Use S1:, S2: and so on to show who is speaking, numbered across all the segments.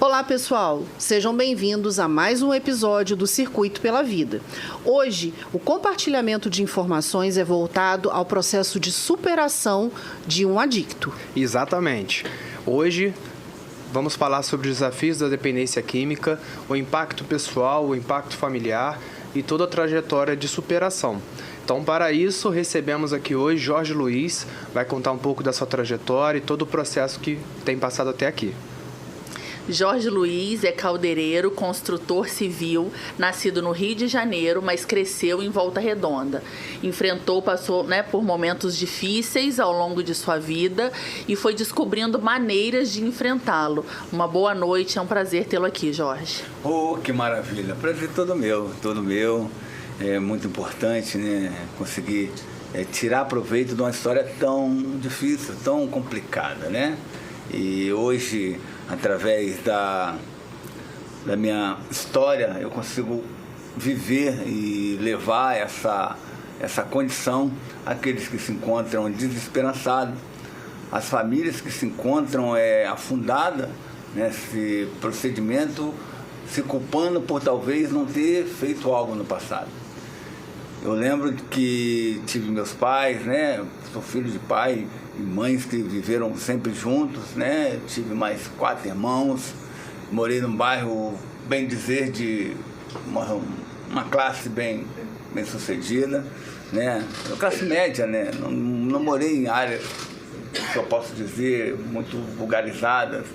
S1: Olá, pessoal! Sejam bem-vindos a mais um episódio do Circuito pela Vida. Hoje, o compartilhamento de informações é voltado ao processo de superação de um adicto.
S2: Exatamente. Hoje, vamos falar sobre os desafios da dependência química, o impacto pessoal, o impacto familiar e toda a trajetória de superação. Então, para isso, recebemos aqui hoje Jorge Luiz, vai contar um pouco da sua trajetória e todo o processo que tem passado até aqui.
S3: Jorge Luiz é caldeireiro, construtor civil, nascido no Rio de Janeiro, mas cresceu em Volta Redonda. Passou por momentos difíceis ao longo de sua vida e foi descobrindo maneiras de enfrentá-lo. Uma boa noite, é um prazer tê-lo aqui, Jorge.
S4: Oh, que maravilha! Prazer todo meu. É muito importante, né, conseguir tirar proveito de uma história tão difícil, tão complicada, né? E hoje, através da minha história, eu consigo viver e levar essa condição àqueles que se encontram desesperançados, às famílias que se encontram afundadas nesse procedimento, se culpando por talvez não ter feito algo no passado. Eu lembro que tive meus pais, né? Sou filho de pai e mães que viveram sempre juntos, né? Tive mais 4 irmãos, morei num bairro, bem dizer, de uma classe bem sucedida, né? Uma classe média, né? Não morei em áreas, que eu posso dizer, muito vulgarizadas.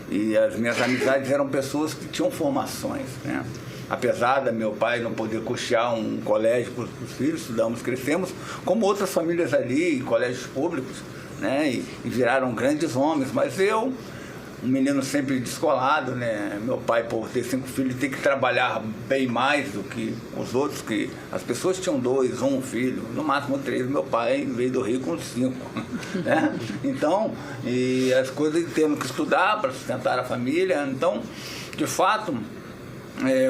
S4: E as minhas amizades eram pessoas que tinham formações, né? Apesar de meu pai não poder custear um colégio para os filhos, estudamos, crescemos, como outras famílias ali, em colégios públicos, né? E viraram grandes homens. Mas eu, um menino sempre descolado, né? Meu pai, por ter 5 filhos, tem que trabalhar bem mais do que os outros, que as pessoas tinham 2, 1 filho, no máximo 3. Meu pai veio do Rio com 5, né? Então, e as coisas temos que estudar para sustentar a família. Então, de fato,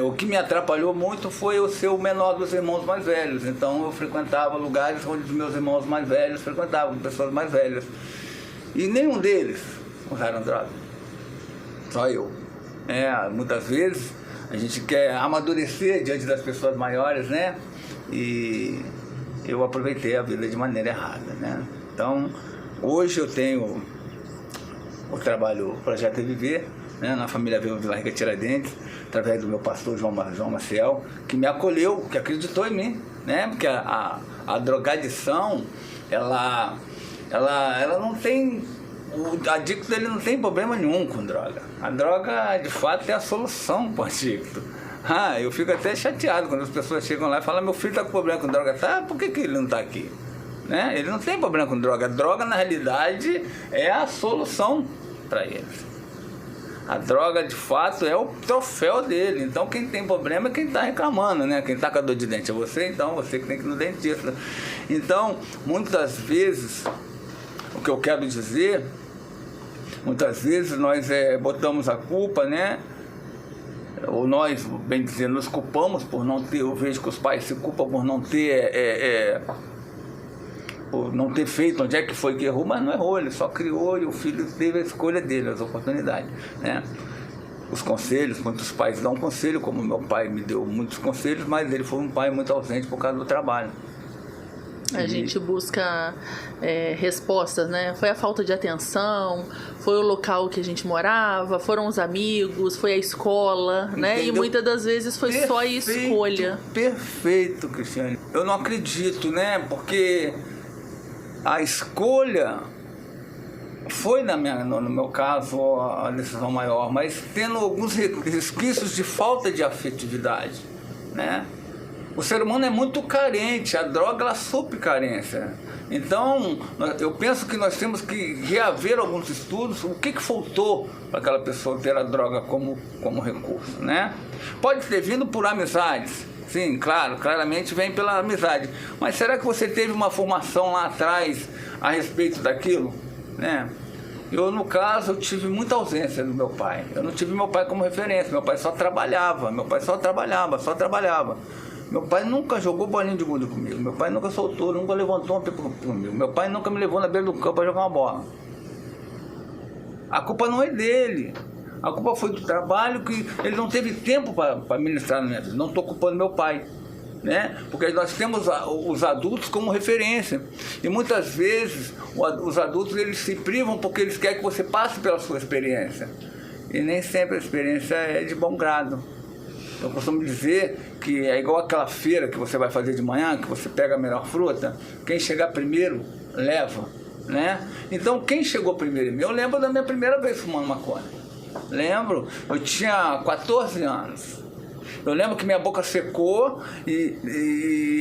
S4: o que me atrapalhou muito foi eu ser o menor dos irmãos mais velhos. Então eu frequentava lugares onde os meus irmãos mais velhos frequentavam, pessoas mais velhas. E nenhum deles usaram droga. Só eu. Muitas vezes a gente quer amadurecer diante das pessoas maiores, né? E eu aproveitei a vida de maneira errada, né? Então, hoje eu tenho o trabalho, o Projeto é Viver, né, na família Vila Rica Tiradentes, através do meu pastor João Maciel, que me acolheu, que acreditou em mim, né? Porque a drogadição, ela não tem, o adicto ele não tem problema nenhum com droga. A droga, de fato, é a solução para o adicto. Eu fico até chateado quando as pessoas chegam lá e falam: meu filho está com problema com droga. Tá, por que ele não está aqui? Né? Ele não tem problema com droga. A droga, na realidade, é a solução para eles. A droga, de fato, é o troféu dele. Então, quem tem problema é quem está reclamando, né? Quem está com a dor de dente é você, então você que tem que ir no dentista. Então, muitas vezes, o que eu quero dizer, muitas vezes nós botamos a culpa, né? Ou nós, bem dizer, nos culpamos por não ter, eu vejo que os pais se culpam por não ter... por não ter feito, onde é que foi que errou, mas não errou, ele só criou e o filho teve a escolha dele, as oportunidades, né? Os conselhos, muitos pais dão conselho, como meu pai me deu muitos conselhos, mas ele foi um pai muito ausente por causa do trabalho.
S3: A gente busca respostas, né? Foi a falta de atenção, foi o local que a gente morava, foram os amigos, foi a escola, né? Entendeu? E muitas das vezes foi só a escolha.
S4: Perfeito, Cristiane. Eu não acredito, né? Porque a escolha foi, no meu caso, a decisão maior, mas tendo alguns resquícios de falta de afetividade, né? O ser humano é muito carente, a droga ela supre carência. Então, eu penso que nós temos que reaver alguns estudos, o que faltou para aquela pessoa ter a droga como recurso, né? Pode ter vindo por amizades. Sim, claro, claramente vem pela amizade. Mas será que você teve uma formação lá atrás a respeito daquilo? Né? Eu, no caso, eu tive muita ausência do meu pai. Eu não tive meu pai como referência. Meu pai só trabalhava. Meu pai nunca jogou bolinha de gude comigo. Meu pai nunca soltou, nunca levantou uma pipa comigo. Meu pai nunca me levou na beira do campo para jogar uma bola. A culpa não é dele. A culpa foi do trabalho, que ele não teve tempo para ministrar na minha vida. Não estou culpando meu pai, né? Porque nós temos os adultos como referência. E muitas vezes os adultos eles se privam porque eles querem que você passe pela sua experiência. E nem sempre a experiência é de bom grado. Eu costumo dizer que é igual aquela feira que você vai fazer de manhã, que você pega a melhor fruta, quem chegar primeiro leva, né? Então quem chegou primeiro? Eu lembro da minha primeira vez fumando maconha. Lembro, eu tinha 14 anos. Eu lembro que minha boca secou e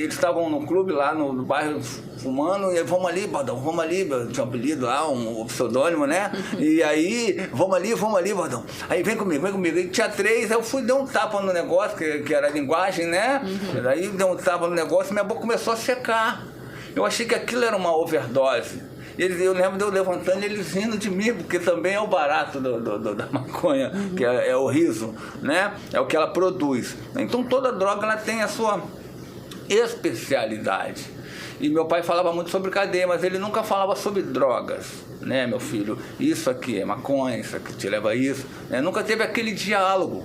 S4: eles estavam no clube lá no bairro fumando, e vamos ali, Baldão, vamos ali, tinha um apelido lá, um pseudônimo, né? E aí, vamos ali, Baldão. Aí vem comigo. E tinha 3, aí eu fui dar um tapa no negócio, que era a linguagem, né? Aí dei um tapa no negócio e minha boca começou a secar. Eu achei que aquilo era uma overdose. Eu lembro de eu levantando e eles rindo de mim, porque também é o barato da maconha, que é o riso, né? É o que ela produz. Então toda droga ela tem a sua especialidade. E meu pai falava muito sobre cadeia, mas ele nunca falava sobre drogas, né, meu filho? Isso aqui é maconha, isso aqui te leva a isso. Nunca teve aquele diálogo.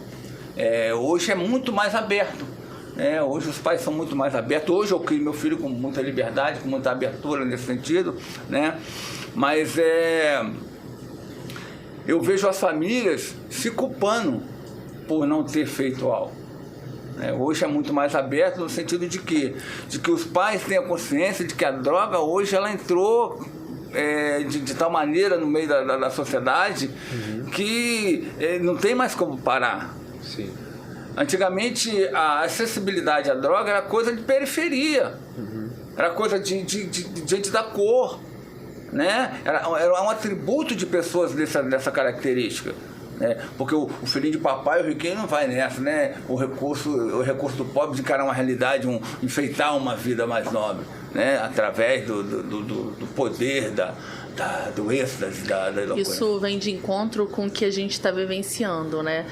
S4: Hoje é muito mais aberto. Hoje os pais são muito mais abertos. Hoje eu crio meu filho com muita liberdade, com muita abertura nesse sentido, né? Mas eu vejo as famílias se culpando por não ter feito algo. Hoje é muito mais aberto no sentido de que os pais têm a consciência de que a droga hoje ela entrou de tal maneira no meio da sociedade que não tem mais como parar.
S2: Sim.
S4: Antigamente a acessibilidade à droga era coisa de periferia, era coisa de gente da cor, né? Era um atributo de pessoas dessa característica. Porque o filhinho de papai, o riquinho, não vai nessa, né? O recurso do pobre de encarar uma realidade, enfeitar uma vida mais nobre, né? Através do poder, do êxtase, da eloquência.
S3: Isso vem de encontro com o que a gente está vivenciando, né?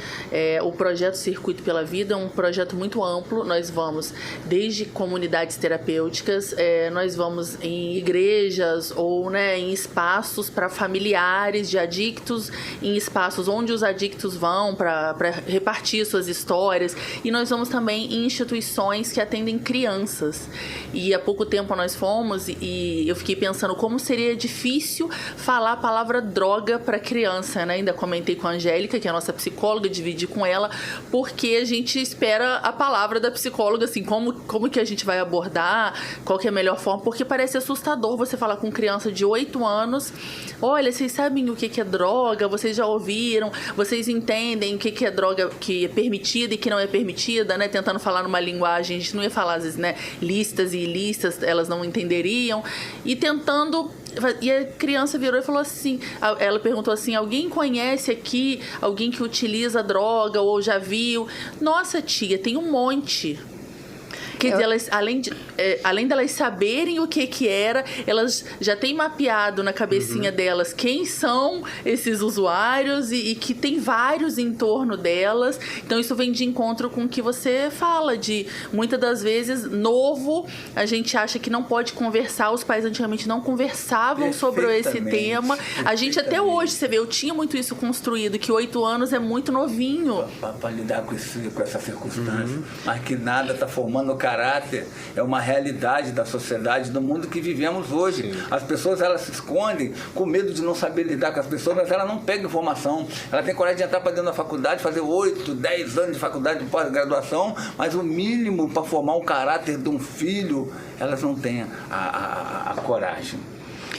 S3: O projeto Circuito pela Vida é um projeto muito amplo. Nós vamos desde comunidades terapêuticas, nós vamos em igrejas ou, né, em espaços para familiares de adictos, em espaços onde os adictos vão para repartir suas histórias, e nós vamos também em instituições que atendem crianças. E há pouco tempo nós fomos e eu fiquei pensando como seria difícil falar a palavra droga para criança, né? Ainda comentei com a Angélica, que é a nossa psicóloga, dividi com ela, porque a gente espera a palavra da psicóloga, assim, como que a gente vai abordar, qual que é a melhor forma, porque parece assustador você falar com criança de 8 anos, olha, vocês sabem o que é droga, vocês já ouviram, vocês entendem o que é droga que é permitida e que não é permitida, né? Tentando falar numa linguagem, a gente não ia falar às vezes, né, listas e ilícitas, elas não entenderiam, e tentando. E a criança virou e falou assim, ela perguntou assim, alguém conhece aqui alguém que utiliza droga ou já viu? Nossa, tia, tem um monte. Quer dizer, elas, além delas saberem o que era, elas já têm mapeado na cabecinha delas quem são esses usuários e que tem vários em torno delas. Então isso vem de encontro com o que você fala, de muitas das vezes, novo, a gente acha que não pode conversar, os pais antigamente não conversavam sobre esse tema. A gente até hoje, você vê, eu tinha muito isso construído, que 8 anos é muito novinho.
S4: Para lidar com essa circunstância, mas que nada está formando o caráter, é uma realidade da sociedade, do mundo que vivemos hoje. Sim. As pessoas, elas se escondem com medo de não saber lidar com as pessoas, mas ela não pega informação. Ela tem coragem de entrar para dentro da faculdade, fazer 8, 10 anos de faculdade de pós-graduação, mas o mínimo para formar o caráter de um filho, elas não têm a coragem.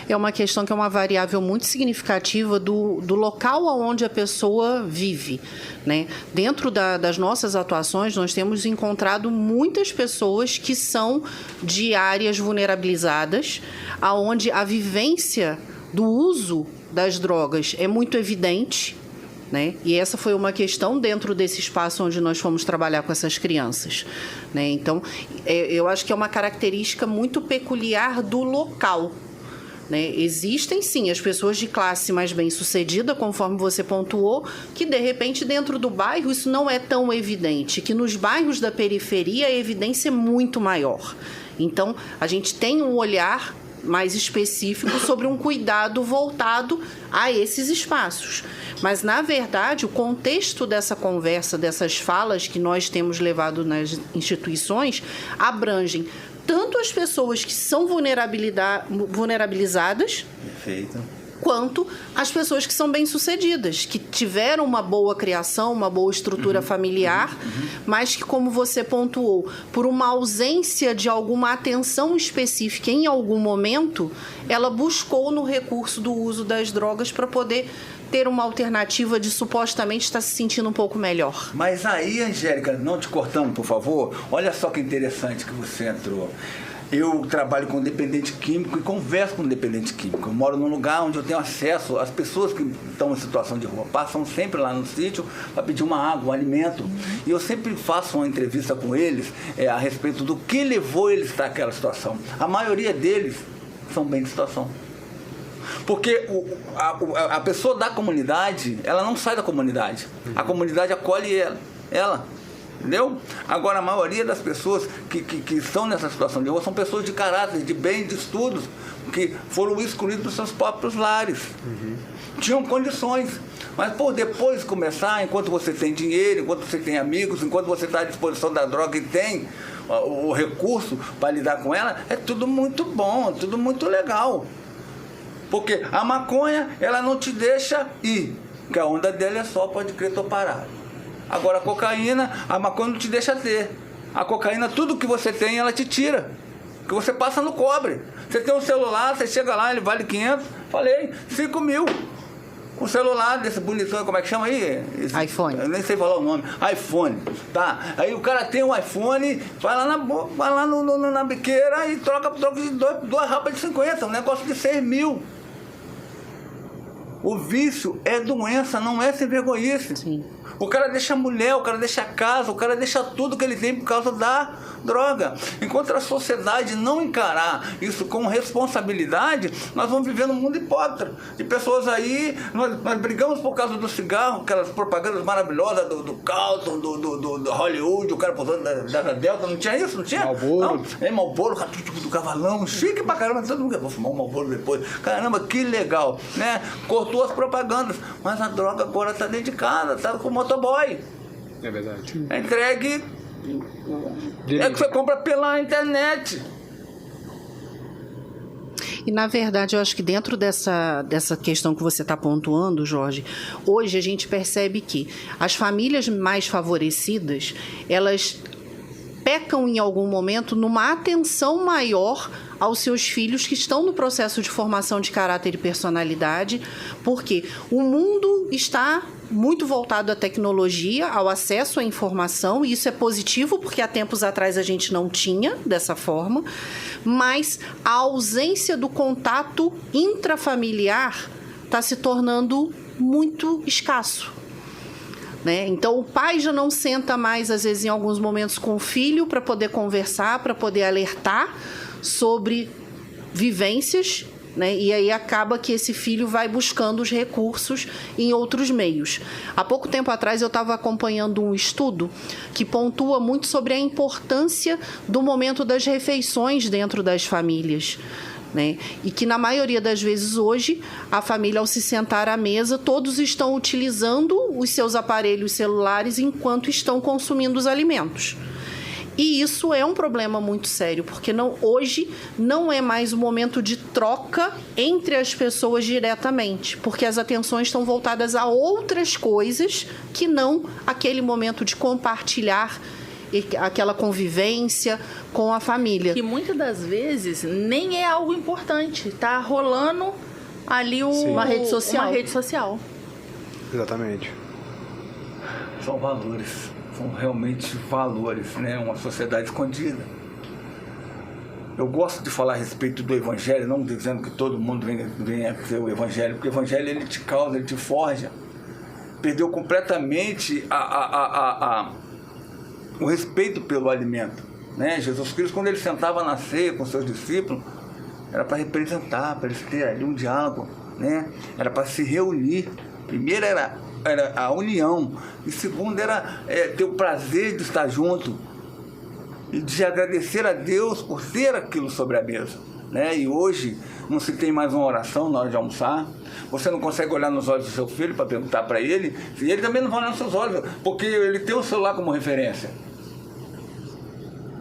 S1: É uma questão que é uma variável muito significativa do local onde a pessoa vive, né? Dentro das nossas atuações, nós temos encontrado muitas pessoas que são de áreas vulnerabilizadas, onde a vivência do uso das drogas é muito evidente, né? E essa foi uma questão dentro desse espaço onde nós fomos trabalhar com essas crianças, né? Então, eu acho que é uma característica muito peculiar do local, né? Existem sim as pessoas de classe mais bem-sucedida, conforme você pontuou, que de repente dentro do bairro isso não é tão evidente, que nos bairros da periferia a evidência é muito maior. Então a gente tem um olhar mais específico sobre um cuidado voltado a esses espaços. Mas, na verdade, o contexto dessa conversa, dessas falas que nós temos levado nas instituições, abrangem tanto as pessoas que são vulnerabilizadas,
S4: Perfeito.
S1: quanto as pessoas que são bem-sucedidas, que tiveram uma boa criação, uma boa estrutura familiar, mas que, como você pontuou, por uma ausência de alguma atenção específica em algum momento, ela buscou no recurso do uso das drogas para poder ter uma alternativa de supostamente estar se sentindo um pouco melhor.
S4: Mas aí, Angélica, não te cortando, por favor, olha só que interessante que você entrou. Eu trabalho com dependente químico e converso com dependente químico. Eu moro num lugar onde eu tenho acesso. As pessoas que estão em situação de rua passam sempre lá no sítio para pedir uma água, um alimento. E eu sempre faço uma entrevista com eles a respeito do que levou eles a estar naquela situação. A maioria deles são bem de situação. Porque a pessoa da comunidade, ela não sai da comunidade. A comunidade acolhe ela. Entendeu? Agora, a maioria das pessoas que estão nessa situação de rua são pessoas de caráter, de bem, de estudos, que foram excluídos dos seus próprios lares. Tinham condições. Mas, depois de começar, enquanto você tem dinheiro, enquanto você tem amigos, enquanto você está à disposição da droga e tem o recurso para lidar com ela, é tudo muito bom, tudo muito legal. Porque a maconha, ela não te deixa ir, porque a onda dela é só, pode crer, tô parado. Agora a cocaína, a maconha não te deixa ter. A cocaína, tudo que você tem, ela te tira. Que você passa no cobre. Você tem um celular, você chega lá, ele vale 500, falei, 5 mil. O celular desse bonitão, como é que chama aí?
S1: iPhone.
S4: Eu nem sei falar o nome. iPhone, tá? Aí o cara tem um iPhone, vai lá na biqueira e troca de duas rapas de 50, um negócio de 6 mil. O vício é doença, não é sem vergonhice.
S1: Sim.
S4: O cara deixa a mulher, o cara deixa a casa, o cara deixa tudo que ele tem por causa da droga. Enquanto a sociedade não encarar isso com responsabilidade, nós vamos viver num mundo hipócrita. De pessoas aí, nós brigamos por causa do cigarro, aquelas propagandas maravilhosas do Carlton, do Hollywood, o cara posando da Delta, não tinha isso? Não tinha?
S2: Marlboro.
S4: Não, Marlboro, do cavalão, chique pra caramba, todo mundo vou fumar um Marlboro depois. Caramba, que legal, né? Cortou as propagandas, mas a droga agora tá dentro de casa, tá com o motoboy.
S2: É verdade.
S4: É entregue. É que você compra pela internet.
S1: E, na verdade, eu acho que dentro dessa questão que você está pontuando, Jorge, hoje a gente percebe que as famílias mais favorecidas, elas pecam em algum momento numa atenção maior aos seus filhos que estão no processo de formação de caráter e personalidade, porque o mundo está muito voltado à tecnologia, ao acesso à informação, e isso é positivo porque há tempos atrás a gente não tinha dessa forma, mas a ausência do contato intrafamiliar está se tornando muito escasso. Né? Então, o pai já não senta mais, às vezes, em alguns momentos, com o filho para poder conversar, para poder alertar sobre vivências, né? E aí acaba que esse filho vai buscando os recursos em outros meios. Há pouco tempo atrás eu estava acompanhando um estudo que pontua muito sobre a importância do momento das refeições dentro das famílias. Né? E que na maioria das vezes hoje, a família, ao se sentar à mesa, todos estão utilizando os seus aparelhos celulares enquanto estão consumindo os alimentos. E isso é um problema muito sério, porque hoje não é mais o momento de troca entre as pessoas diretamente, porque as atenções estão voltadas a outras coisas que não aquele momento de compartilhar aquela convivência com a família.
S3: Que muitas das vezes nem é algo importante, tá rolando ali
S1: uma rede social.
S3: Uma rede social.
S2: Exatamente.
S4: São valores, são realmente valores, né? Uma sociedade escondida. Eu gosto de falar a respeito do Evangelho, não dizendo que todo mundo venha a ser o Evangelho, porque o Evangelho ele te causa, ele te forja. Perdeu completamente o respeito pelo alimento, né? Jesus Cristo, quando ele sentava na ceia com seus discípulos, era para representar, para eles terem ali um diálogo, né? Era para se reunir. Primeiro era a união, e segundo era ter o prazer de estar junto e de agradecer a Deus por ter aquilo sobre a mesa. né? E hoje não se tem mais uma oração na hora de almoçar. Você não consegue olhar nos olhos do seu filho para perguntar para ele, e ele também não vai olhar nos seus olhos, porque ele tem o celular como referência.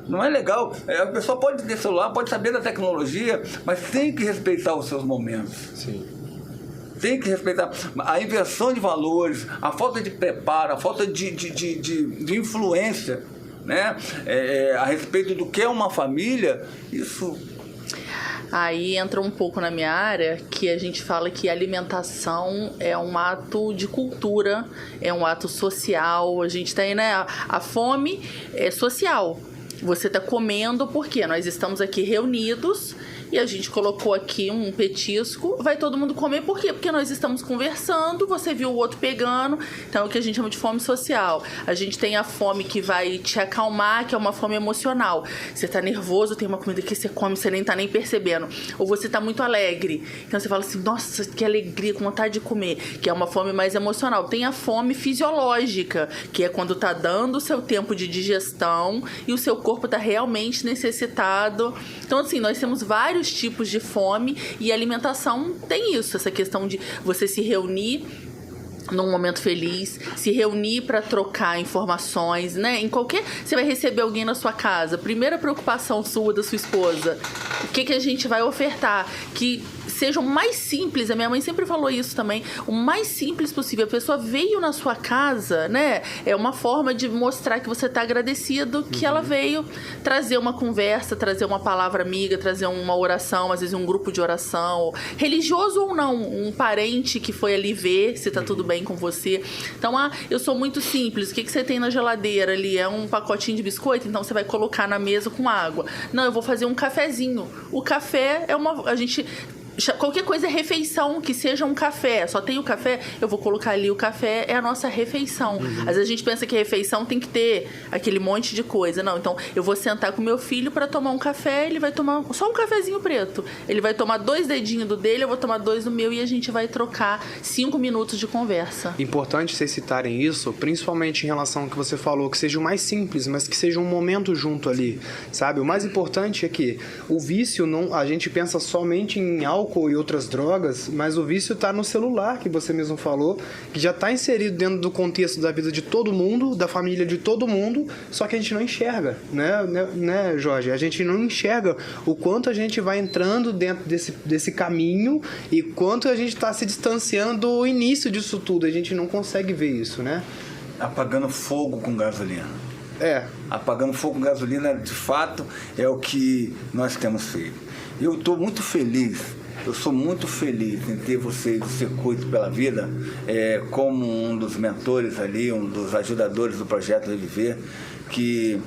S4: Não é legal. A pessoa pode ter celular, pode saber da tecnologia, mas tem que respeitar os seus momentos.
S2: Sim.
S4: Tem que respeitar a inversão de valores, a falta de preparo, a falta de influência, né? A respeito do que é uma família, isso...
S3: Aí entra um pouco na minha área, que a gente fala que alimentação é um ato de cultura, é um ato social. A gente tem, né? A fome é social. Você está comendo porque nós estamos aqui reunidos e a gente colocou aqui um petisco, vai todo mundo comer. Por quê? Porque nós estamos conversando, você viu o outro pegando, então é o que a gente chama de fome social. A gente tem a fome que vai te acalmar, que é uma fome emocional. Você tá nervoso, tem uma comida que você come, você nem tá nem percebendo. Ou você tá muito alegre, então você fala assim, nossa, que alegria, com vontade de comer, que é uma fome mais emocional. Tem a fome fisiológica, que é quando tá dando o seu tempo de digestão e o seu corpo tá realmente necessitado. Então, assim, nós temos vários tipos de fome e a alimentação tem isso, essa questão de você se reunir num momento feliz, se reunir para trocar informações, né? Em qualquer... Você vai receber alguém na sua casa, primeira preocupação sua, da sua esposa, o que a gente vai ofertar? Que seja o mais simples, a minha mãe sempre falou isso também, o mais simples possível. A pessoa veio na sua casa, né? É uma forma de mostrar que você está agradecido, que ela veio trazer uma conversa, trazer uma palavra amiga, trazer uma oração, às vezes um grupo de oração, religioso ou não, um parente que foi ali ver se tá tudo bem com você. Então, eu sou muito simples, o que você tem na geladeira ali? É um pacotinho de biscoito? Então você vai colocar na mesa com água. Não, eu vou fazer um cafezinho. O café é uma... A gente... Qualquer coisa é refeição, que seja um café. Só tem o café, eu vou colocar ali o café, é a nossa refeição. Às vezes a gente pensa que a refeição tem que ter aquele monte de coisa. Não, então eu vou sentar com meu filho para tomar um café, ele vai tomar só um cafezinho preto. Ele vai tomar 2 dedinhos do dele, eu vou tomar 2 do meu e a gente vai trocar 5 minutos de conversa.
S2: Importante vocês citarem isso, principalmente em relação ao que você falou, que seja o mais simples, mas que seja um momento junto ali, sabe? O mais importante é que o vício, não, a gente pensa somente em álcool e outras drogas, mas o vício está no celular, que você mesmo falou, que já está inserido dentro do contexto da vida de todo mundo, da família de todo mundo, só que a gente não enxerga, né, Jorge? A gente não enxerga o quanto a gente vai entrando dentro desse caminho e quanto a gente está se distanciando do início disso tudo. A gente não consegue ver isso, né?
S4: Apagando fogo com gasolina.
S2: Apagando
S4: fogo com gasolina, de fato, é o que nós temos feito. Eu estou muito feliz. Eu sou muito feliz em ter vocês do Circuito pela Vida como um dos mentores ali, um dos ajudadores do Projeto Reviver, que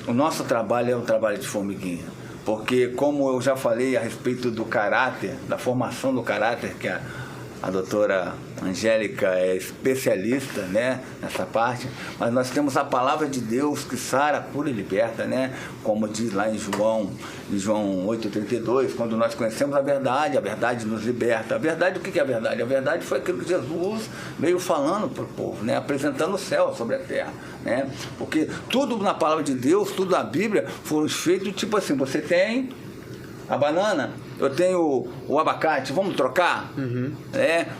S4: o nosso trabalho é um trabalho de formiguinha. Porque, como eu já falei a respeito do caráter, da formação do caráter, que a doutora Angélica é especialista, né, nessa parte, mas nós temos a palavra de Deus que sara, cura e liberta, né? Como diz lá em João 8,32, quando nós conhecemos a verdade nos liberta. A verdade, o que é a verdade? A verdade foi aquilo que Jesus veio falando para o povo, né? Apresentando o céu sobre a terra, né? Porque tudo na palavra de Deus, tudo na Bíblia, foram feitos tipo assim, você tem a banana, eu tenho o abacate, vamos trocar?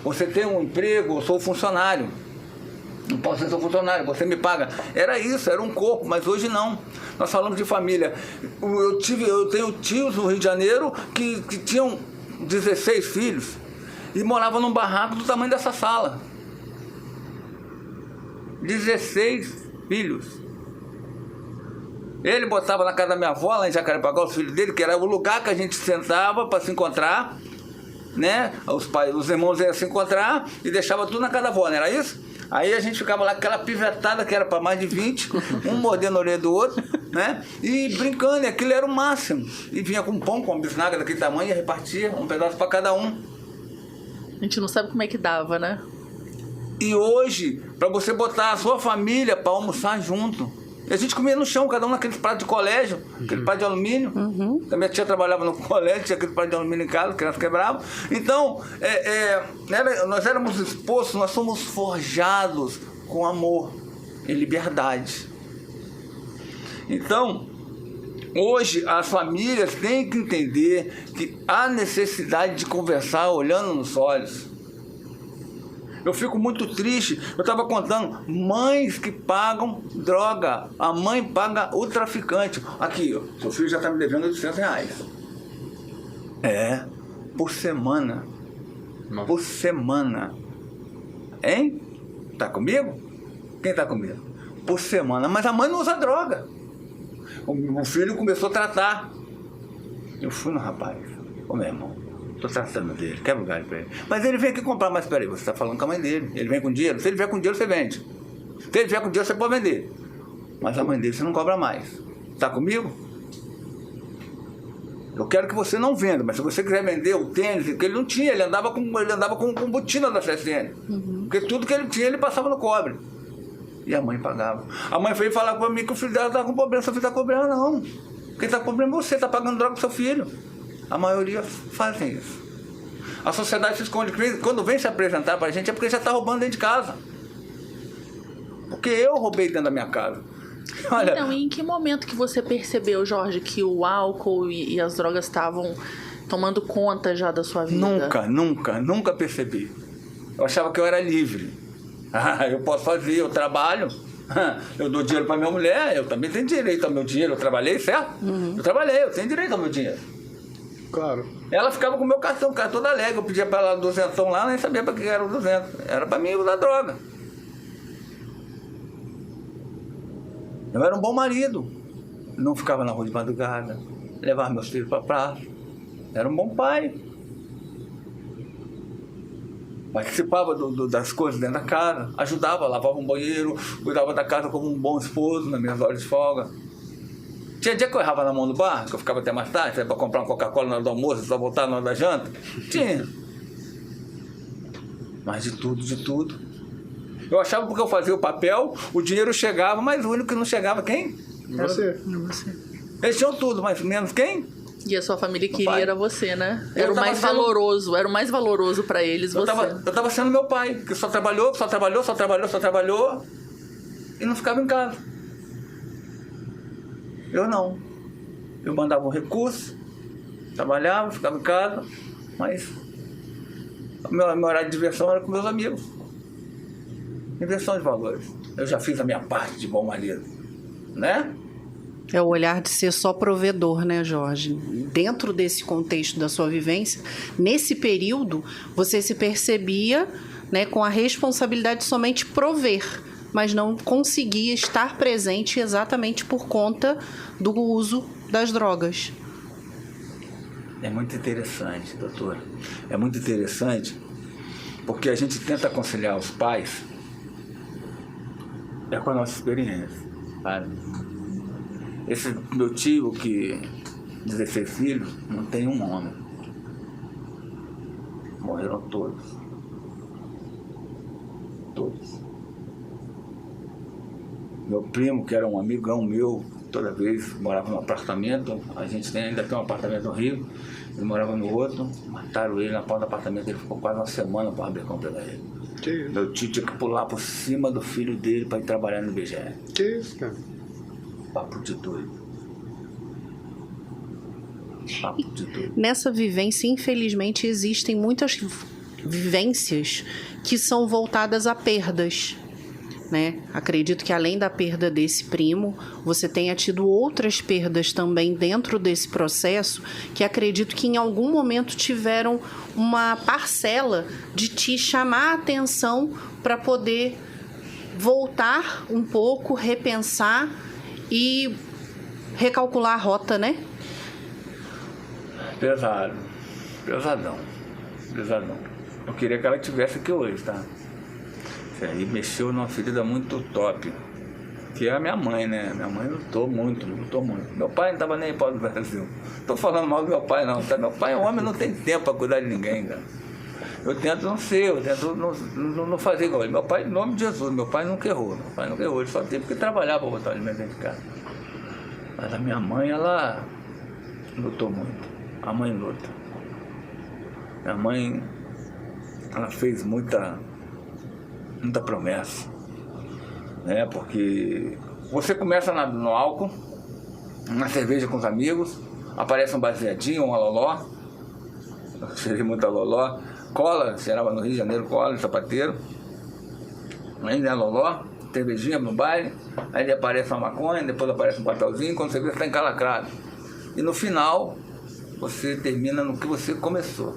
S4: Você tem um emprego, eu sou funcionário. Não posso ser funcionário, você me paga. Era isso, era um corpo, mas hoje não. Nós falamos de família. Eu tenho tios no Rio de Janeiro que tinham 16 filhos e moravam num barraco do tamanho dessa sala. 16 filhos. Ele botava na casa da minha avó, lá em Jacarepaguá, os filhos dele, que era o lugar que a gente sentava para se encontrar, né? Os irmãos iam se encontrar e deixava tudo na casa da avó, não era isso? Aí a gente ficava lá, aquela pivetada que era para mais de 20, um mordendo a orelha do outro, né? E brincando, e aquilo era o máximo. E vinha com pão, com uma bisnaga daquele tamanho e repartia um pedaço para cada um.
S3: A gente não sabe como é que dava, né?
S4: E hoje, para você botar a sua família para almoçar junto, e a gente comia no chão, cada um naquele prato de colégio, aquele prato de alumínio. A minha tia trabalhava no colégio, tinha aquele prato de alumínio em casa, que nós quebrávamos. Então, nós éramos expostos, nós somos forjados com amor e liberdade. Então, Hoje, as famílias têm que entender que há necessidade de conversar olhando nos olhos. Eu fico muito triste. Eu estava contando mães que pagam droga. A mãe paga o traficante. Aqui, ó, seu filho já está me devendo R$800. Por semana.
S2: Nossa.
S4: Por semana. Hein? Tá comigo? Quem tá comigo? Por semana. Mas a mãe não usa droga. O filho começou a tratar. Eu fui no rapaz. Ô, meu irmão, tô tratando dele, quebra o galho pra ele. Mas ele vem aqui comprar. Mas peraí, você tá falando com a mãe dele. Ele vem com dinheiro? Se ele vier com dinheiro, você vende. Se ele vier com dinheiro, você pode vender. Mas a mãe dele você não cobra mais. Tá comigo? Eu quero que você não venda, mas se você quiser vender o tênis, que ele não tinha, ele andava com botina da CSN. Porque tudo que ele tinha, ele passava no cobre. E a mãe pagava. A mãe veio falar pra mim que o filho dela tá com problema. Seu filho tá com problema, não. Quem tá com problema é você, tá pagando droga pro seu filho. A maioria fazem isso. A sociedade se esconde. Quando vem se apresentar pra gente é porque já tá roubando dentro de casa. Porque eu roubei dentro da minha casa. Olha,
S3: Então, e em que momento que você percebeu, Jorge, que o álcool e as drogas estavam tomando conta já da sua vida?
S4: Nunca percebi. Eu achava que eu era livre. Eu posso fazer, eu trabalho, eu dou dinheiro para minha mulher, eu também tenho direito ao meu dinheiro. Eu trabalhei, certo? Eu trabalhei, eu tenho direito ao meu dinheiro.
S2: Claro.
S4: Ela ficava com o meu cartão, o cara toda alegre. Eu pedia para ela 200 lá, nem sabia para que era o 200. Era para mim usar droga. Eu era um bom marido. Não ficava na rua de madrugada, levava meus filhos para a praça. Era um bom pai. Participava das coisas dentro da casa, ajudava, lavava um banheiro, cuidava da casa como um bom esposo nas minhas horas de folga. Tinha dia que eu errava na mão do bar, que eu ficava até mais tarde, para comprar uma Coca-Cola na hora do almoço, só voltar na hora da janta. Tinha. Mas de tudo. Eu achava porque eu fazia o papel, o dinheiro chegava, mas o único que não chegava, quem?
S2: Você.
S4: Eles tinham tudo, mas menos quem?
S3: E a sua família queria
S4: pai.
S3: era você, né?
S4: Eu
S3: Era o
S4: tava
S3: mais
S4: sendo-
S3: valoroso, era o mais valoroso pra eles,
S4: Eu
S3: você.
S4: tava sendo meu pai, que só trabalhou, e não ficava em casa. Eu não. Eu mandava um recurso, trabalhava, ficava em casa, mas o meu horário de diversão era com meus amigos. Inversão de valores. Eu já fiz a minha parte de bom marido, né?
S1: É o olhar de ser só provedor, né, Jorge? Dentro desse contexto da sua vivência, nesse período, você se percebia, né, com a responsabilidade de somente prover, mas não conseguia estar presente exatamente por conta do uso das drogas.
S4: É muito interessante, doutora. É muito interessante porque a gente tenta aconselhar os pais com a nossa experiência, sabe? Esse meu tio, que 16 filhos, não tem um homem. Morreram todos. Todos. Meu primo, que era um amigão meu, toda vez morava num apartamento, a gente ainda tem um apartamento no Rio, ele morava no outro, mataram ele na porta do apartamento, ele ficou quase uma semana para abrir com ele.
S2: Que isso?
S4: Meu tio tinha que pular por cima do filho dele para ir trabalhar no IBGE.
S2: Que isso, cara?
S4: Papo de doido. Papo de doido.
S1: Nessa vivência, infelizmente, existem muitas vivências que são voltadas a perdas, né? Acredito que além da perda desse primo, você tenha tido outras perdas também dentro desse processo, que acredito que em algum momento tiveram uma parcela de te chamar a atenção para poder voltar um pouco, repensar e recalcular a rota, né?
S4: Pesado. Pesadão. Eu queria que ela estivesse aqui hoje, tá? Isso aí mexeu numa ferida muito top. Que é a minha mãe, né? Minha mãe lutou muito. Meu pai não tava nem para o Brasil. Tô falando mal do meu pai, não, tá? Meu pai é um homem, não tem tempo para cuidar de ninguém, cara. Eu tento não ser, eu tento não fazer igual ele. Meu pai, em nome de Jesus, meu pai nunca errou. Ele só teve que trabalhar para botar o alimento dentro de casa. Mas a minha mãe, ela lutou muito. A mãe luta. Minha mãe, ela fez muita promessa, né? Porque você começa no álcool, uma cerveja com os amigos, aparece um baseadinho, um aloló, eu cheirei muito aloló, cola, cheirava no Rio de Janeiro, cola, sapateiro, ainda aloló, cervejinha no baile, aí aparece uma maconha, depois aparece um papelzinho, quando você vê, você está encalacrado. E no final, você termina no que você começou,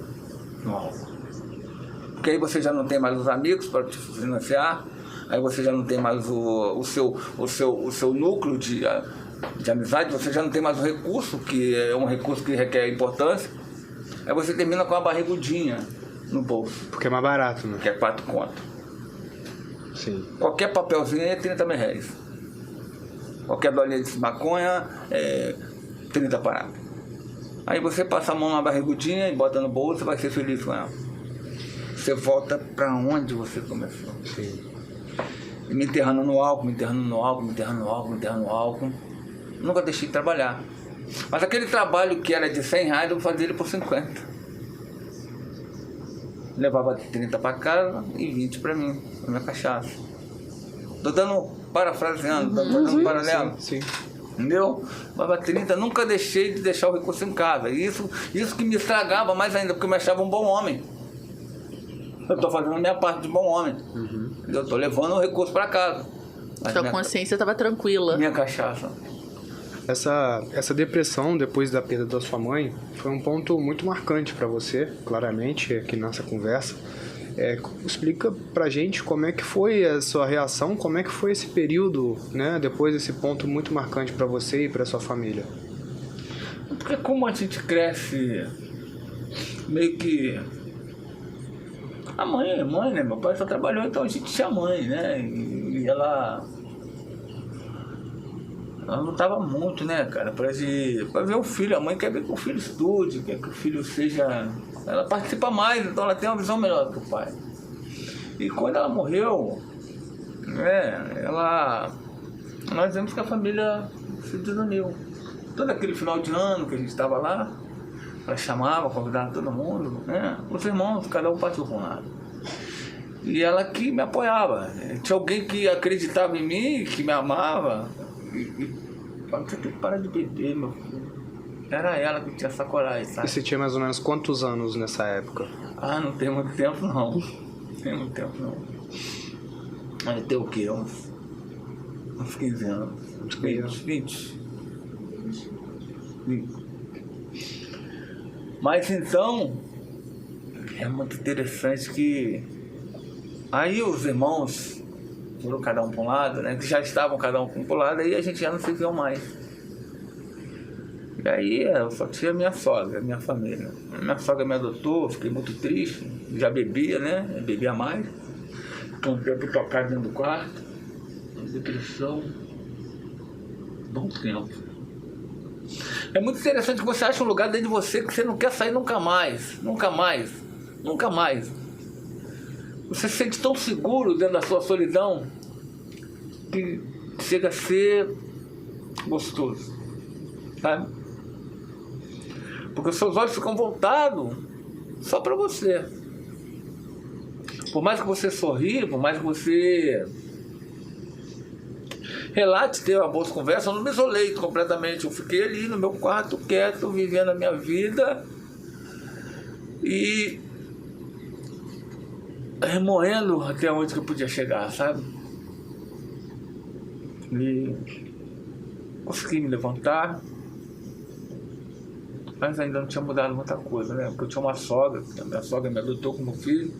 S4: no álcool. Porque aí você já não tem mais os amigos para te financiar, aí você já não tem mais o seu núcleo de amizade, você já não tem mais o recurso, que é um recurso que requer importância, aí você termina com uma barrigudinha no bolso.
S2: Porque é mais barato, né?
S4: Que é 4 conto.
S2: Sim.
S4: Qualquer papelzinho é 30 mil reais. Qualquer dolinha de maconha é 30 paradas. Aí você passa a mão na barrigudinha e bota no bolso e vai ser feliz com ela. Você volta pra onde você começou.
S2: Sim.
S4: E me enterrando no álcool, me enterrando no álcool, me enterrando no álcool, me enterrando no álcool. Nunca deixei de trabalhar. Mas aquele trabalho que era de 100 reais, eu fazia ele por 50. Levava 30 para casa e 20 para mim, pra minha cachaça. Tô dando, parafraseando, tô dando paralelo.
S2: Sim.
S4: Entendeu? Levava 30, nunca deixei de deixar o recurso em casa. E isso que me estragava mais ainda, porque eu me achava um bom homem. Eu tô fazendo a minha parte de bom homem. Eu tô levando o recurso para casa. Mas
S3: Sua consciência estava tranquila.
S4: Minha cachaça.
S2: Essa depressão depois da perda da sua mãe foi um ponto muito marcante para você, claramente, aqui nessa conversa. Explica pra gente como é que foi a sua reação, como é que foi esse período, né, depois desse ponto muito marcante para você e para sua família.
S4: Porque como a gente cresce meio que... A mãe, né? Meu pai só trabalhou, então a gente tinha mãe, né? E ela lutava muito, né, cara, pra ver o filho. A mãe quer ver que o filho estude, quer que o filho seja... Ela participa mais, então ela tem uma visão melhor que o pai. E quando ela morreu, né, nós vimos que a família se desuniu. Todo aquele final de ano que a gente estava lá, ela chamava, convidava todo mundo, né? Os irmãos, cada um partiu com um lado. E ela que me apoiava. Tinha alguém que acreditava em mim, que me amava. Você tem que parar de beber, meu filho. Era ela que tinha essa coragem, sabe?
S2: E você tinha mais ou menos quantos anos nessa época?
S4: Ah, não tem muito tempo não. Não tem muito tempo não. Mas tem o quê? Uns 15 anos. Uns 20. Mas então, é muito interessante que aí os irmãos foram cada um para um lado, né? Que já estavam cada um para um lado, aí a gente já não se viu mais. E aí eu só tinha minha sogra, minha família. Minha sogra me adotou, fiquei muito triste, já bebia, né? Bebia mais. Então um tempo tocado dentro do quarto, depressão, bom tempo. É muito interessante que você acha um lugar dentro de você que você não quer sair nunca mais, nunca mais, nunca mais. Você se sente tão seguro dentro da sua solidão que chega a ser gostoso, sabe? Porque os seus olhos ficam voltados só para você. Por mais que você sorri, por mais que você relate, ter uma boa conversa, eu não me isolei completamente. Eu fiquei ali no meu quarto, quieto, vivendo a minha vida e remoendo até onde que eu podia chegar, sabe? E consegui me levantar, mas ainda não tinha mudado muita coisa, né? Porque eu tinha uma sogra, a minha sogra me adotou como filho,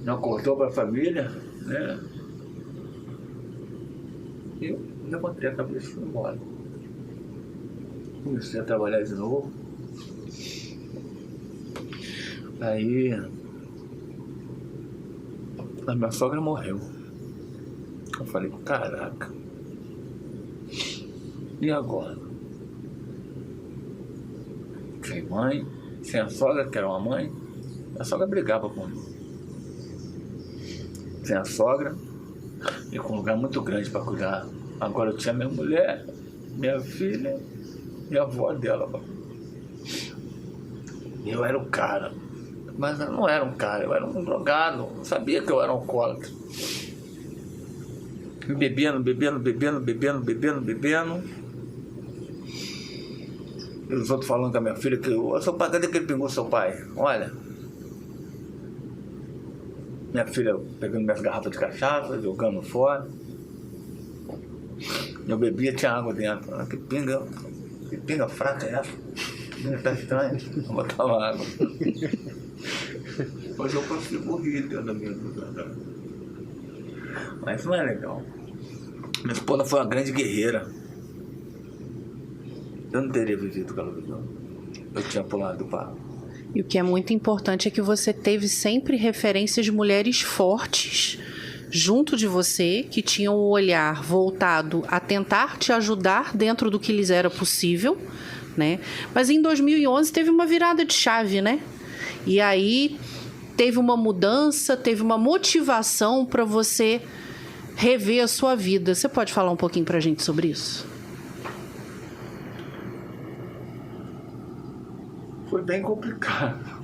S4: me acordou para a família, né? E eu levantei a cabeça e fui embora. Comecei a trabalhar de novo. Aí a minha sogra morreu. Eu falei, caraca, e agora? Sem mãe, sem a sogra, que era uma mãe. A sogra brigava comigo. Sem a sogra, e com um lugar muito grande para cuidar. Agora eu tinha minha mulher, minha filha e a avó dela. Eu era o cara. Mas eu não era um cara, eu era um drogado. Eu sabia que eu era um alcoólatra. bebendo. E os outros falando com a minha filha que seu pai, cadê que ele pingou seu pai? Olha. Minha filha pegando minhas garrafas de cachaça, jogando fora. Eu bebia, tinha água dentro. Que pinga fraca é essa? Pinga tá estranha. Eu botava água. Mas eu consigo rir dentro da minha vida. Mas não é legal. Minha esposa foi uma grande guerreira. Eu não teria vivido o que ela viveu. Eu tinha pulado do barco.
S1: E o que é muito importante é que você teve sempre referências de mulheres fortes junto de você, que tinham o olhar voltado a tentar te ajudar dentro do que lhes era possível, né? Mas em 2011 teve uma virada de chave, né? E aí teve uma mudança, teve uma motivação para você rever a sua vida. Você pode falar um pouquinho pra gente sobre isso?
S4: Foi bem complicado.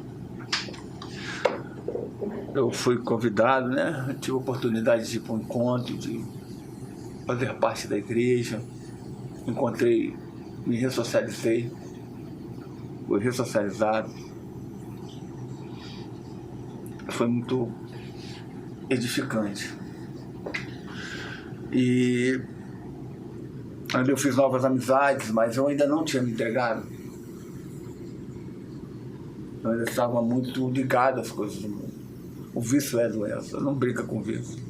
S4: Eu fui convidado, né? Eu tive a oportunidade de ir para um encontro, de fazer parte da igreja. Encontrei, me ressocializei. Fui ressocializado. Foi muito edificante. E ali eu fiz novas amizades, mas eu ainda não tinha me entregado. Eu ainda estava muito ligado às coisas do mundo. O vício é doença, não brinca com o vício.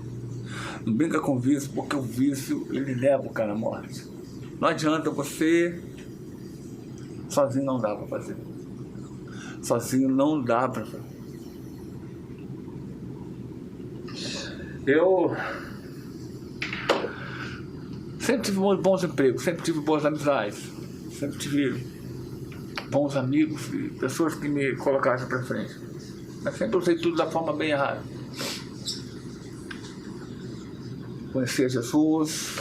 S4: Não brinca com o vício porque o vício, ele leva o cara à morte. Não adianta você... Sozinho não dá para fazer. Sozinho não dá para fazer. Eu sempre tive bons empregos, sempre tive boas amizades, sempre tive bons amigos e pessoas que me colocassem para frente. Mas sempre usei tudo da forma bem errada. Conheci Jesus.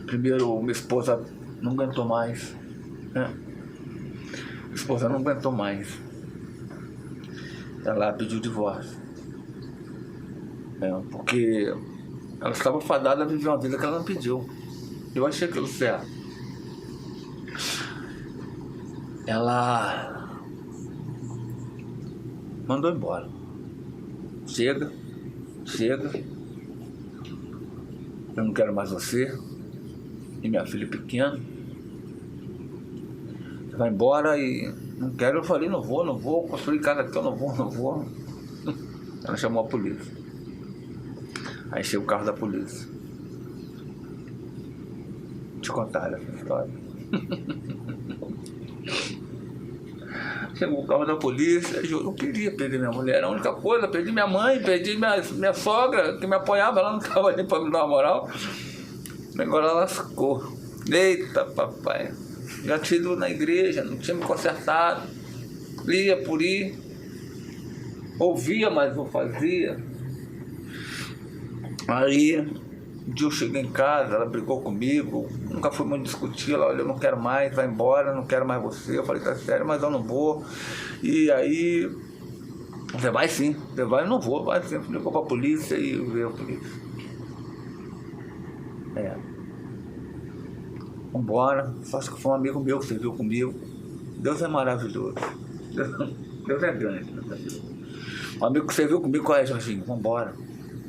S4: Primeiro, minha esposa não aguentou mais. Né? Minha esposa não aguentou mais. Ela pediu divórcio. Porque ela estava fadada a viver uma vida que ela não pediu. Eu achei aquilo certo. Ela mandou embora. Chega. Eu não quero mais você. E minha filha pequena. Você vai embora e não quero. Eu falei, não vou. Construir casa aqui, eu não vou. Ela chamou a polícia. Aí chega o carro da polícia. Te contar essa história. Chegou o carro da polícia, eu não queria perder minha mulher, era a única coisa, perdi minha mãe, perdi minha sogra, que me apoiava, ela não estava ali para me dar uma moral. Agora ela lascou. Eita, papai, já tinha ido na igreja, não tinha me consertado, lia por ir, ouvia, mas não fazia. Aí, um dia eu cheguei em casa, ela brigou comigo, nunca fui muito discutir, ela, olha, eu não quero mais, vai embora, não quero mais você. Eu falei, tá sério, mas eu não vou. E aí, você vai sim, você vai, eu não vou, vai sim. Ligou pra polícia e veio a polícia. Vambora, só acho que foi um amigo meu que serviu comigo. Deus é maravilhoso, Deus é grande. Um amigo que serviu comigo, olha, Jorginho, vambora,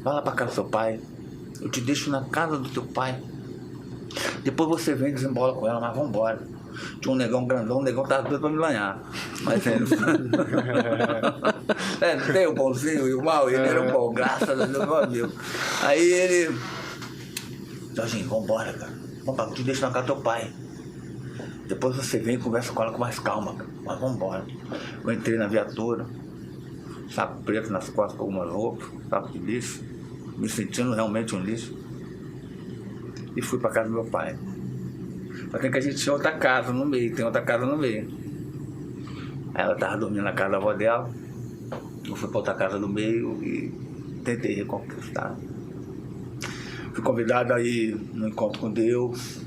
S4: vai lá pra casa do seu pai. Eu te deixo na casa do teu pai. Depois você vem e desembola com ela, mas vambora. Tinha um negão grandão, o negão tava doido pra me lanhar. Mas ele... não tem o bonzinho e o mal, ele era um bom, graças a Deus, meu amigo. Aí ele... Jorginho, vambora, cara. Vambora, eu te deixo na casa do teu pai. Depois você vem e conversa com ela com mais calma, cara. Mas vambora. Eu entrei na viatura, saco preto nas costas com algumas roupas, saco de lixo, me sentindo realmente um lixo. E fui pra casa do meu pai. Só que a gente tinha outra casa no meio, tem outra casa no meio. Aí ela tava dormindo na casa da avó dela. Eu fui pra outra casa do meio e tentei reconquistar. Fui convidado a ir no encontro com Deus,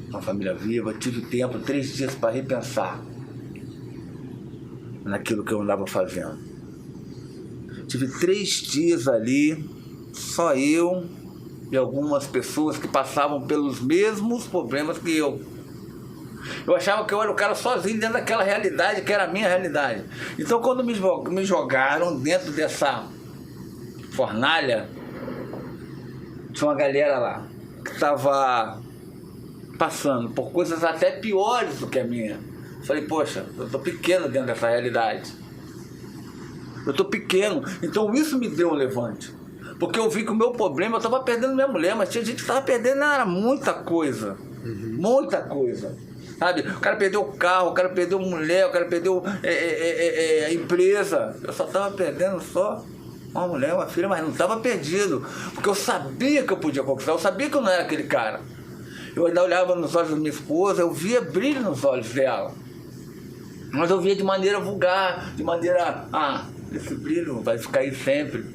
S4: uma família viva. Tive tempo, 3 dias para repensar naquilo que eu andava fazendo. Tive 3 dias ali, só eu, e algumas pessoas que passavam pelos mesmos problemas que eu. Eu achava que eu era o cara sozinho dentro daquela realidade que era a minha realidade. Então, quando me jogaram dentro dessa fornalha, tinha uma galera lá que estava passando por coisas até piores do que a minha. Falei, poxa, eu tô pequeno dentro dessa realidade. Eu tô pequeno. Então isso me deu um levante. Porque eu vi que o meu problema, eu estava perdendo minha mulher, mas tinha gente que estava perdendo, era muita coisa. Muita coisa. Sabe? O cara perdeu o carro, o cara perdeu a mulher, o cara perdeu a empresa. Eu só estava perdendo só uma mulher, uma filha, mas não estava perdido. Porque eu sabia que eu podia conquistar, eu sabia que eu não era aquele cara. Eu ainda olhava nos olhos da minha esposa, eu via brilho nos olhos dela. Mas eu via de maneira vulgar, de maneira... esse brilho vai ficar aí sempre.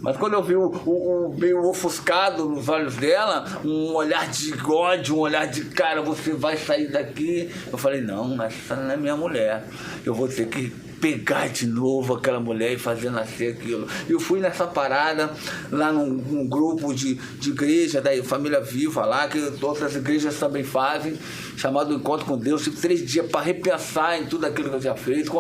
S4: Mas quando eu vi o meio ofuscado nos olhos dela, um olhar de ódio, um olhar de cara, você vai sair daqui. Eu falei, não, essa não é minha mulher. Eu vou ter que pegar de novo aquela mulher e fazer nascer aquilo. E eu fui nessa parada, lá num grupo de igreja, da Família Viva lá, que outras igrejas também fazem, chamado Encontro com Deus. Tive 3 dias para repensar em tudo aquilo que eu tinha feito.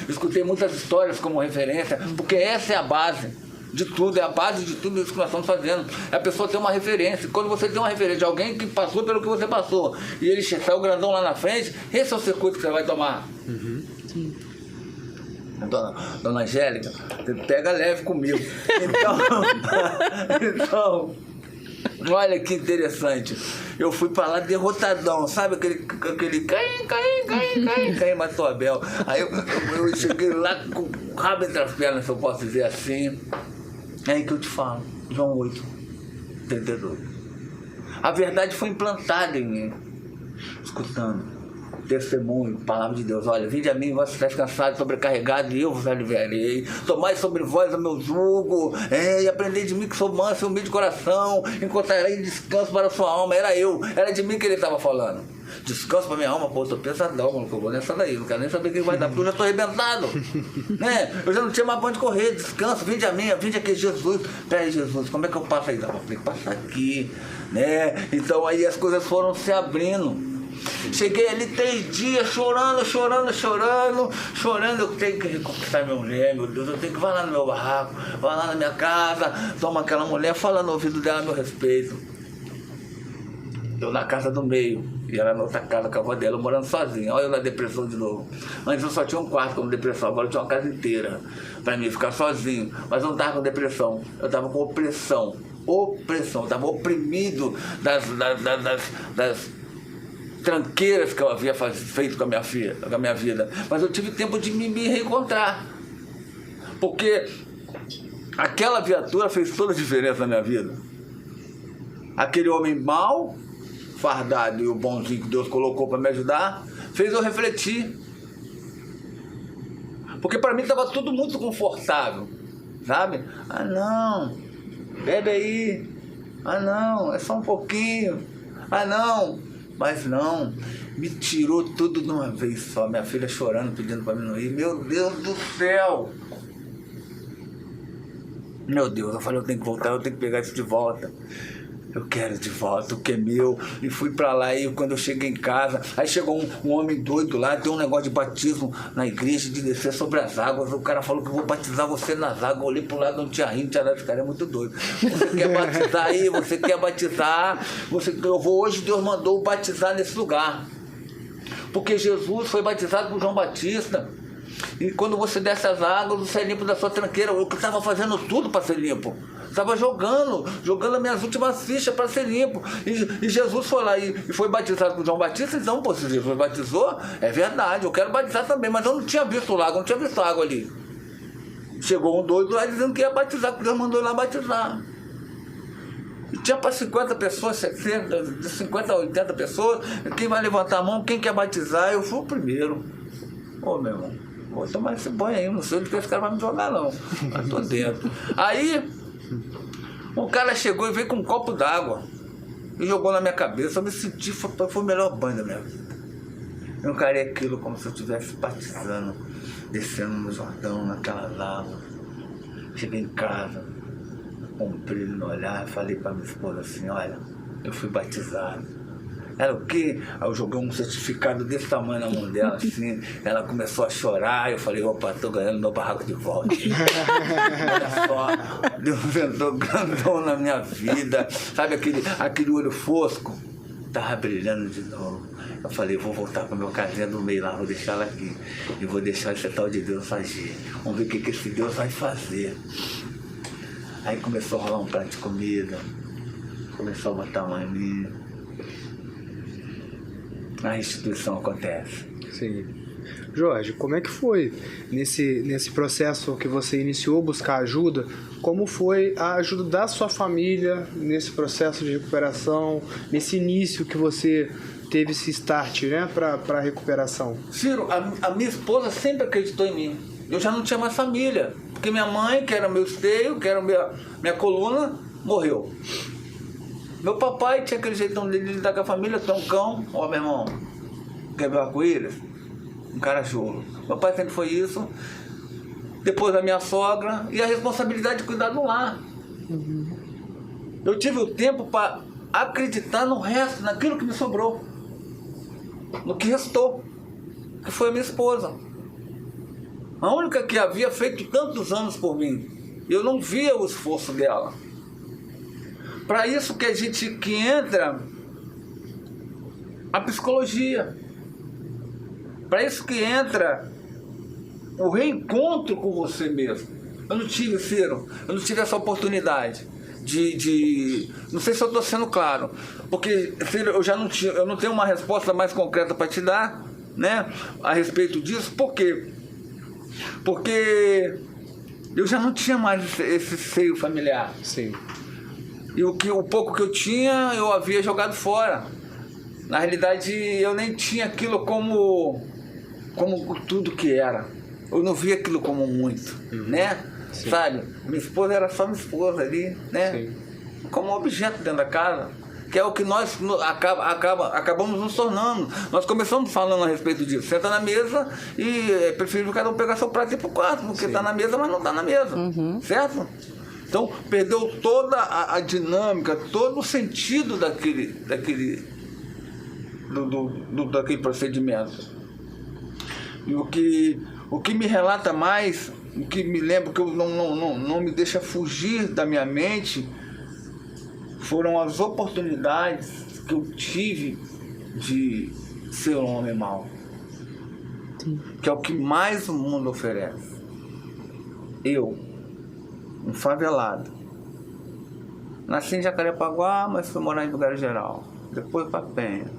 S4: Escutei muitas histórias como referência, porque essa é a base de tudo, é a base de tudo isso que nós estamos fazendo. É a pessoa ter uma referência. Quando você tem uma referência de alguém que passou pelo que você passou, e ele saiu grandão lá na frente, esse é o circuito que você vai tomar.
S1: Sim.
S4: Dona Angélica, você pega leve comigo. Então, olha que interessante. Eu fui pra lá derrotadão, sabe? Aquele Caim matou Abel. Aí eu cheguei lá com o rabo entre as pernas, se eu posso dizer assim. É aí que eu te falo, João 8, 32. A verdade foi implantada em mim, escutando testemunho, palavra de Deus. Olha, vinde a mim, vós estáis cansados, sobrecarregados, e eu vos aliviarei. Tomai sobre vós o meu jugo, e aprendei de mim que sou manso e humilde de coração, encontrarei descanso para a sua alma. Era de mim que ele estava falando. Descanso para minha alma, pô, eu tô pesadão, mano, que eu vou nessa daí, não quero nem saber o que vai dar, porque eu já tô arrebentado, né? Eu já não tinha mais pra onde correr, descanso, vinde a mim, vinde aqui, Jesus. Peraí, Jesus, como é que eu passo aí? Não, eu tenho que passar aqui, né? Então aí as coisas foram se abrindo. Cheguei ali 3 dias chorando. Eu tenho que reconquistar minha mulher, meu Deus. Eu tenho que ir lá no meu barraco, vai lá na minha casa, toma aquela mulher, fala no ouvido dela a meu respeito. Eu na casa do meio, e ela na outra casa com a avó dela, morando sozinha. Olha eu na depressão de novo. Antes eu só tinha um quarto como depressão, agora eu tinha uma casa inteira pra mim ficar sozinho. Mas eu não tava com depressão, eu tava com opressão. Eu tava oprimido das tranqueiras que eu havia feito com a minha filha, com a minha vida. Mas eu tive tempo de me reencontrar. Porque aquela viatura fez toda a diferença na minha vida. Aquele homem mau, fardado, e o bonzinho que Deus colocou para me ajudar, fez eu refletir. Porque para mim estava tudo muito confortável, sabe? Ah, não, bebe aí. Ah, não, é só um pouquinho. Ah, não. Mas não, me tirou tudo de uma vez só. Minha filha chorando, pedindo para mim não ir. Meu Deus do céu! Meu Deus, eu falei, eu tenho que voltar, eu tenho que pegar isso de volta. Eu quero de volta o que é meu. E fui pra lá, e quando eu cheguei em casa, aí chegou um homem doido lá, tem um negócio de batismo na igreja, de descer sobre as águas. O cara falou que eu vou batizar você nas águas. Eu olhei pro lado, não tinha rim, não tinha nada. Esse cara é muito doido. Você quer batizar aí? Você quer batizar? Eu vou hoje, Deus mandou batizar nesse lugar. Porque Jesus foi batizado por João Batista. E quando você desce as águas, você é limpo da sua tranqueira. Eu estava fazendo tudo para ser limpo. Estava jogando as minhas últimas fichas para ser limpo. E Jesus foi lá e foi batizado por João Batista. Então, pô, se Jesus batizou, é verdade, eu quero batizar também. Mas eu não tinha visto o lago, não tinha visto a água ali. Chegou um doido lá dizendo que ia batizar, porque Deus mandou ir lá batizar. E tinha para 50 pessoas, 60, de 50 a 80 pessoas. Quem vai levantar a mão, quem quer batizar? Eu fui o primeiro. Ô, meu irmão, vou tomar esse banho aí, não sei onde que esse cara vai me jogar, não. Mas tô dentro. Aí, o cara chegou e veio com um copo d'água e jogou na minha cabeça. Eu me senti, foi o melhor banho da minha vida. Eu encarei aquilo como se eu estivesse batizando, descendo no Jordão, naquelas águas. Cheguei em casa, com um brilho no olhar, falei para minha esposa assim, olha, eu fui batizado. Ela, o quê? Aí eu joguei um certificado desse tamanho na mão dela, assim, ela começou a chorar, eu falei, opa, tô ganhando meu barraco de volta. Olha só, Deus entrou grandão na minha vida, sabe aquele olho fosco? Tava brilhando de novo. Eu falei, vou voltar para meu casinha do meio lá, vou deixar ela aqui. E vou deixar esse tal de Deus agir. Vamos ver o que esse Deus vai fazer. Aí começou a rolar um prato de comida, começou a botar mão em mim. A restituição acontece.
S2: Sim. Jorge, como é que foi nesse processo que você iniciou buscar ajuda? Como foi a ajuda da sua família nesse processo de recuperação, nesse início que você teve esse start, né, para a recuperação?
S4: Ciro, a minha esposa sempre acreditou em mim. Eu já não tinha mais família, porque minha mãe, que era meu esteio, que era minha coluna, morreu. Meu papai tinha aquele jeitão dele de lidar com a família, tem um cão, ó meu irmão, quer ver o arco-íris? Um cara chulo. Meu pai sempre foi isso. Depois a minha sogra e a responsabilidade de cuidar do lar. Eu tive o tempo para acreditar no resto, naquilo que me sobrou, no que restou, que foi a minha esposa. A única que havia feito tantos anos por mim. Eu não via o esforço dela. Para isso que entra a psicologia. Para isso que entra o reencontro com você mesmo. Eu não tive, Ciro, eu não tive essa oportunidade não sei se eu estou sendo claro, porque, Ciro, eu não tenho uma resposta mais concreta para te dar, né, a respeito disso. Por quê? Porque eu já não tinha mais esse seio familiar.
S2: Sim.
S4: E o pouco que eu tinha, eu havia jogado fora. Na realidade, eu nem tinha aquilo como tudo que era. Eu não via aquilo como muito, né?
S2: Sim.
S4: Sabe? Minha esposa era só minha esposa ali, né?
S2: Sim.
S4: Como um objeto dentro da casa, que é o que nós acabamos nos tornando. Nós começamos falando a respeito disso. Senta na mesa e é preferível cada um pegar seu prato e ir pro quarto, porque está na mesa, mas não está na mesa. Certo? Então, perdeu toda a dinâmica, todo o sentido daquele procedimento. E o que me relata mais, o que me lembra, que eu não me deixa fugir da minha mente, foram as oportunidades que eu tive de ser um homem mau. Sim. Que é o que mais o mundo oferece. Eu, um favelado, nasci em Jacarepaguá, mas fui morar em Lugar Geral, depois para Penha.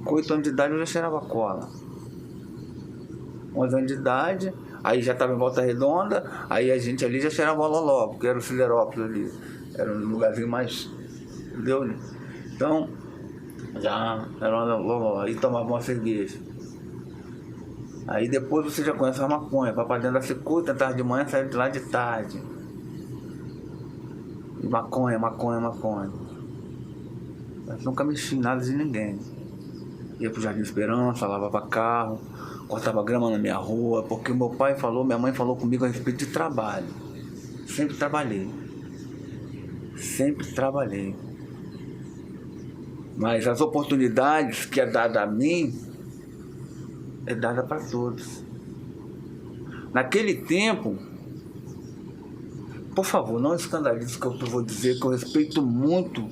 S4: Com 8 anos de idade eu já cheirava cola. 11 anos de idade, aí já estava em Volta Redonda, aí a gente ali já cheirava loló, porque era o Siderópolis ali, era um lugarzinho mais, entendeu? Então, já era uma loló, aí tomava uma cerveja. Aí depois você já conhece a maconha, vai pra dentro da cicuta, tarde de manhã, sai de lá de tarde. E maconha. Mas nunca mexi em nada de ninguém. Ia pro Jardim Esperança, lavava carro, cortava grama na minha rua, porque minha mãe falou comigo a respeito de trabalho. Sempre trabalhei. Mas as oportunidades que é dada a mim, é dada para todos. Naquele tempo, por favor, não escandalize o que eu vou dizer, que eu respeito muito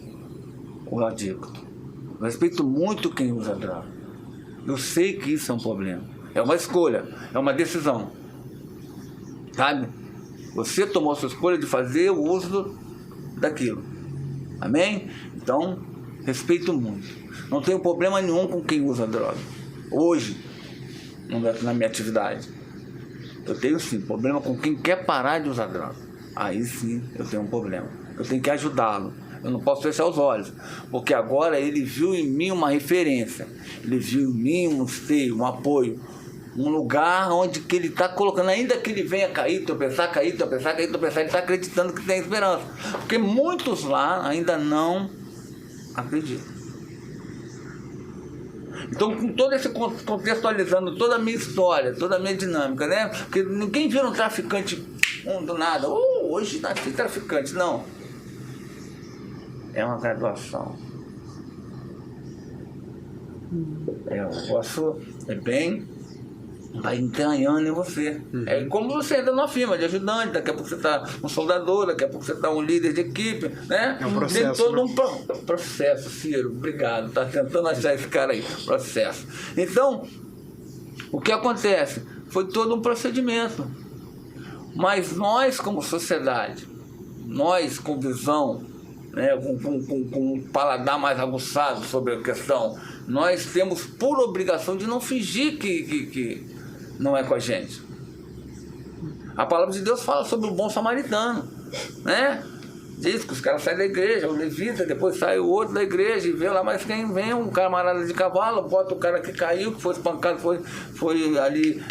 S4: o adicto. Eu respeito muito quem usa droga. Eu sei que isso é um problema. É uma escolha, é uma decisão. Sabe? Você tomou a sua escolha de fazer o uso daquilo. Amém? Então, respeito muito. Não tenho problema nenhum com quem usa droga. Hoje, na minha atividade. Eu tenho sim problema com quem quer parar de usar droga. Aí sim eu tenho um problema. Eu tenho que ajudá-lo. Eu não posso fechar os olhos, porque agora ele viu em mim uma referência. Ele viu em mim um esteio, um apoio, um lugar onde que ele está colocando, ainda que ele venha cair, tropeçar, ele está acreditando que tem esperança. Porque muitos lá ainda não acreditam. Então, com todo esse contextualizando, toda a minha história, toda a minha dinâmica, né? Porque ninguém vira um traficante do nada. hoje nasci traficante. Não. É uma graduação. O negócio é bem... vai entranhando em você. É como você entra numa firma de ajudante, daqui a pouco você está um soldador, daqui a pouco você está um líder de equipe, né?
S2: É um processo.
S4: Tem todo um processo, Ciro, obrigado. Está tentando achar esse cara aí, processo. Então, o que acontece? Foi todo um procedimento. Mas nós, como sociedade, nós com visão, né, com um paladar mais aguçado sobre a questão, nós temos por obrigação de não fingir que não é com a gente. A palavra de Deus fala sobre o bom samaritano, né? Diz que os caras saem da igreja, o levita, depois sai o outro da igreja e vê lá, mas quem vem um camarada de cavalo, bota o cara que caiu, que foi espancado, foi ali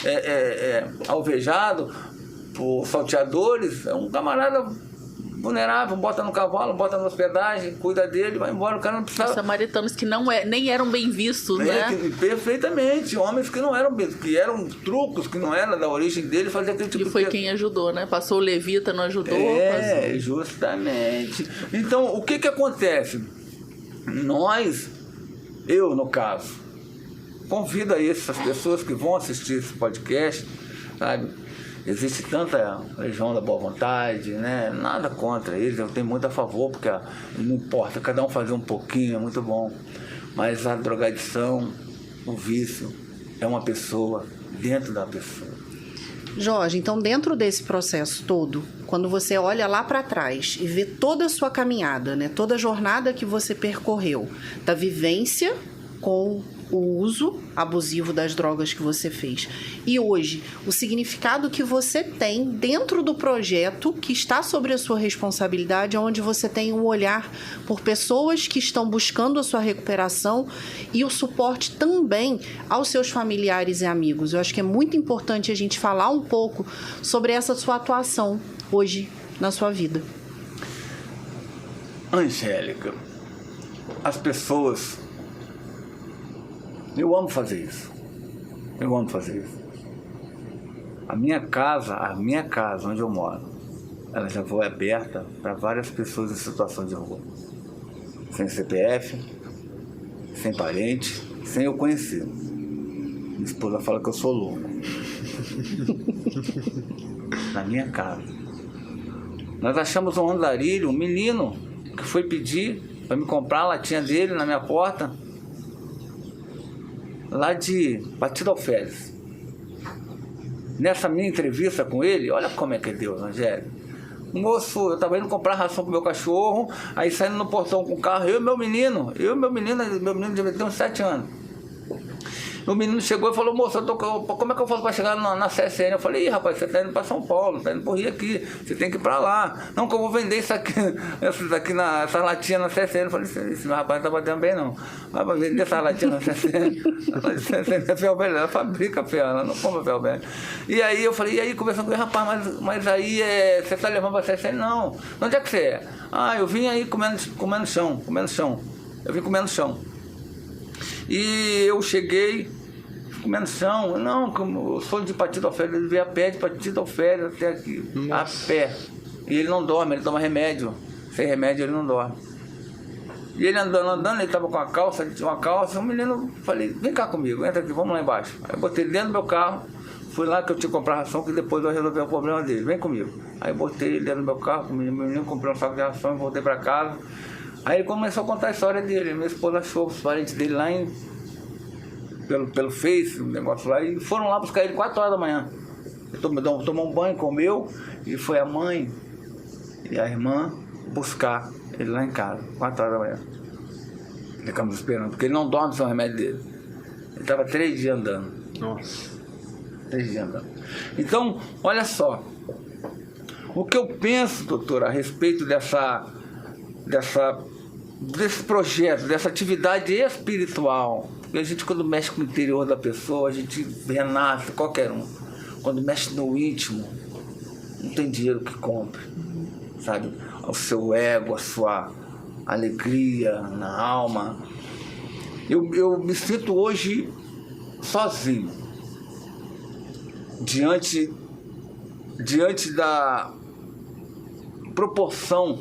S4: alvejado por salteadores, é um camarada vulnerável, bota no cavalo, bota na hospedagem, cuida dele, vai embora, o cara não precisa...
S3: Os samaritanos que nem eram bem vistos, né?
S4: Perfeitamente, homens que não eram, que eram trucos, que não era da origem dele, fazia aquele tipo
S3: de... E foi quem ajudou, né? Passou o levita, não ajudou?
S4: Justamente. Então, o que acontece? Eu no caso, convido aí essas pessoas que vão assistir esse podcast, sabe? Existe tanta legião da boa vontade, né? Nada contra eles, eu tenho muito a favor, porque não importa, cada um fazer um pouquinho, é muito bom. Mas a drogadição, o vício, é uma pessoa dentro da pessoa.
S1: Jorge, então dentro desse processo todo, quando você olha lá para trás e vê toda a sua caminhada, né? Toda a jornada que você percorreu, da vivência com o uso abusivo das drogas que você fez. E hoje, o significado que você tem dentro do projeto que está sobre a sua responsabilidade, onde você tem um olhar por pessoas que estão buscando a sua recuperação e o suporte também aos seus familiares e amigos. Eu acho que é muito importante a gente falar um pouco sobre essa sua atuação hoje na sua vida.
S4: Angélica, as pessoas... Eu amo fazer isso. A minha casa onde eu moro, ela já foi aberta para várias pessoas em situação de rua. Sem CPF, sem parente, sem eu conhecer. Minha esposa fala que eu sou louco. Na minha casa. Nós achamos um andarilho, um menino, que foi pedir para me comprar a latinha dele na minha porta, lá de Batista Alferes. Nessa minha entrevista com ele, olha como é que é Deus, Angélica. Moço, eu estava indo comprar ração pro meu cachorro, aí saindo no portão com o carro, eu e meu menino devia ter uns 7 anos. O menino chegou e falou, moço, como é que eu faço para chegar na CSN? Eu falei, rapaz, você está indo para São Paulo, está indo por Rio aqui, você tem que ir para lá. Não, que eu vou vender isso aqui, essa latinha na CSN. Eu falei, esse meu rapaz não está batendo bem, não. Vai vender essa latinha na CSN. É ferro velho, ela fabrica ferro, ela não compra ferro velho. E aí eu falei, e aí, conversando com ele, rapaz, mas aí você está levando para a CSN? Não. Onde é que você é? Ah, eu vim aí comendo chão. Eu vim comendo chão. E eu cheguei comendo chão. Não, como eu sou de Batista Alferes, ele veio a pé de Batista Alferes até aqui. Nossa. A pé. E ele não dorme, ele toma remédio. Sem remédio ele não dorme. E ele andando, ele estava com uma calça, o menino, falei, vem cá comigo, entra aqui, vamos lá embaixo. Aí eu botei ele dentro do meu carro, fui lá que eu tinha que comprar ração, que depois eu resolvi o problema dele, vem comigo. Aí eu botei ele dentro do meu carro, o menino comprou um saco de ração e voltei para casa. Aí ele começou a contar a história dele. Minha esposa achou os parentes dele lá pelo Face, um negócio lá, e foram lá buscar ele 4 horas da manhã. Ele tomou um banho, comeu, e foi a mãe e a irmã buscar ele lá em casa, 4 horas da manhã. Ficamos esperando, porque ele não dorme sem o remédio dele. Ele estava 3 dias andando.
S2: Nossa.
S4: 3 dias andando. Então, olha só. O que eu penso, doutor, a respeito desse projeto, dessa atividade espiritual, porque a gente, quando mexe com o interior da pessoa, a gente renasce, qualquer um. Quando mexe no íntimo, não tem dinheiro que compre, sabe? O seu ego, a sua alegria na alma. Eu me sinto hoje sozinho, diante proporção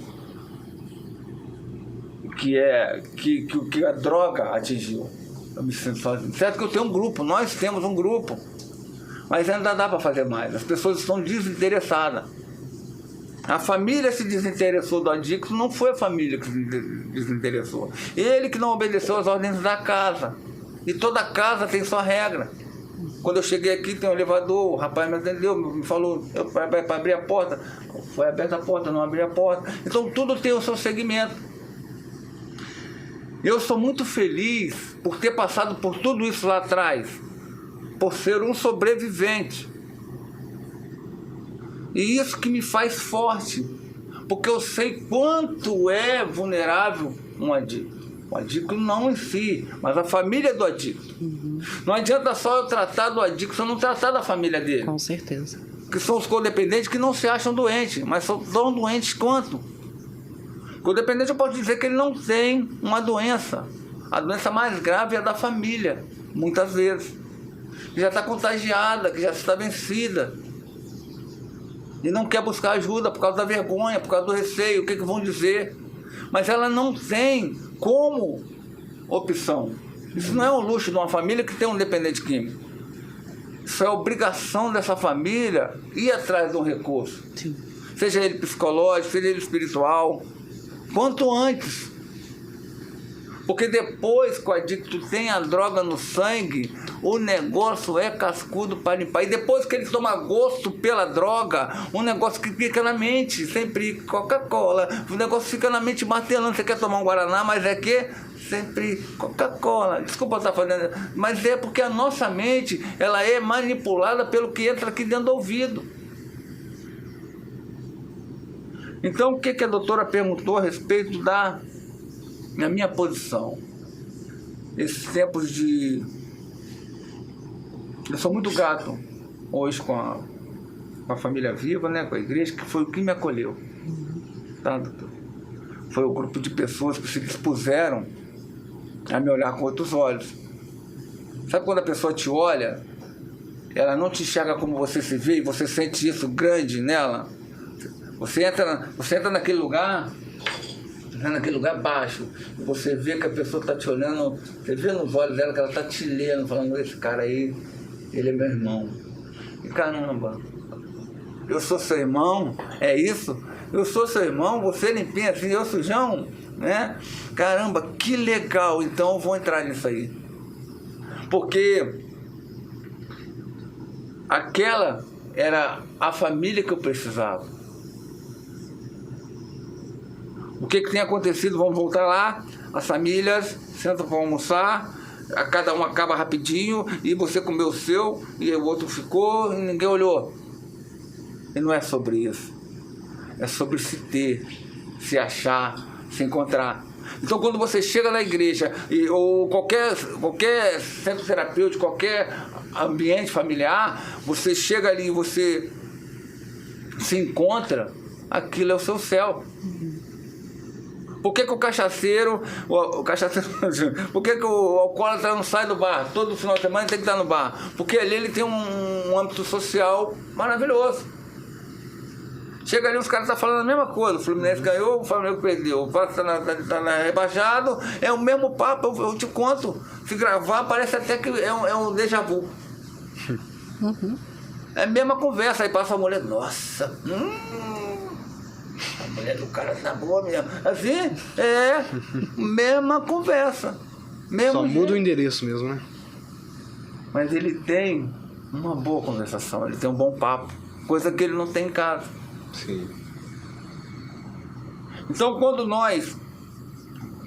S4: que a droga atingiu. Eu me sinto sozinho. Certo que eu tenho um grupo, nós temos um grupo, mas ainda dá para fazer mais. As pessoas estão desinteressadas. A família se desinteressou do adicto, não foi a família que se desinteressou. Ele que não obedeceu às ordens da casa. E toda casa tem sua regra. Quando eu cheguei aqui, tem um elevador, o rapaz me atendeu, me falou para abrir a porta. Foi aberta a porta, não abri a porta. Então tudo tem o seu segmento. Eu sou muito feliz por ter passado por tudo isso lá atrás, por ser um sobrevivente. E isso que me faz forte, porque eu sei quanto é vulnerável um adicto. O adicto não em si, mas a família do adicto. Não adianta só eu tratar do adicto se eu não tratar da família dele.
S1: Com certeza.
S4: Que são os codependentes que não se acham doentes, mas são tão doentes quanto. Codependente eu posso dizer que ele não tem uma doença. A doença mais grave é a da família, muitas vezes. Que já está contagiada, que já está vencida. E não quer buscar ajuda por causa da vergonha, por causa do receio, o que vão dizer. Mas ela não tem como opção. Isso não é um luxo de uma família que tem um dependente químico. Isso é obrigação dessa família ir atrás de um recurso.
S1: Sim.
S4: Seja ele psicológico, seja ele espiritual. Quanto antes. Porque depois que o adicto tem a droga no sangue, o negócio é cascudo para limpar. E depois que ele toma gosto pela droga, um negócio que fica na mente, sempre Coca-Cola. O negócio fica na mente martelando. Você quer tomar um Guaraná, mas é que sempre Coca-Cola. Desculpa estar fazendo, mas é porque a nossa mente, ela é manipulada pelo que entra aqui dentro do ouvido. Então, o que a doutora perguntou a respeito da minha posição? Esses tempos de... Eu sou muito grato hoje com a família viva, né, com a igreja, que foi o que me acolheu. Tá, doutor? Foi o grupo de pessoas que se dispuseram a me olhar com outros olhos. Sabe quando a pessoa te olha, ela não te enxerga como você se vê e você sente isso grande nela? Você entra naquele lugar baixo, e você vê que a pessoa está te olhando, você vê nos olhos dela que ela está te lendo, falando, esse cara aí, ele é meu irmão. E caramba, eu sou seu irmão, é isso? Eu sou seu irmão, você limpinho assim, eu sujão, né? Caramba, que legal, então eu vou entrar nisso aí. Porque aquela era a família que eu precisava. O que tem acontecido? Vamos voltar lá, as famílias sentam para almoçar, cada um acaba rapidinho, e você comeu o seu, e o outro ficou, e ninguém olhou. E não é sobre isso. É sobre se ter, se achar, se encontrar. Então, quando você chega na igreja, ou qualquer centro terapêutico, qualquer ambiente familiar, você chega ali e você se encontra, aquilo é o seu céu. Por que o cachaceiro, por que o alcoólatra não sai do bar? Todo final de semana tem que estar no bar. Porque ali ele tem um âmbito social maravilhoso. Chega ali, os caras estão falando a mesma coisa. O Fluminense ganhou, o Flamengo perdeu. O Vasco está rebaixado. É o mesmo papo, eu te conto. Se gravar, parece até que é um déjà vu.
S1: Uhum.
S4: É a mesma conversa. Aí passa a mulher, nossa, a mulher do cara tá boa mesmo. Assim, mesma conversa.
S2: Só muda o endereço mesmo, né?
S4: Mas ele tem uma boa conversação, ele tem um bom papo. Coisa que ele não tem em casa.
S2: Sim.
S4: Então, quando nós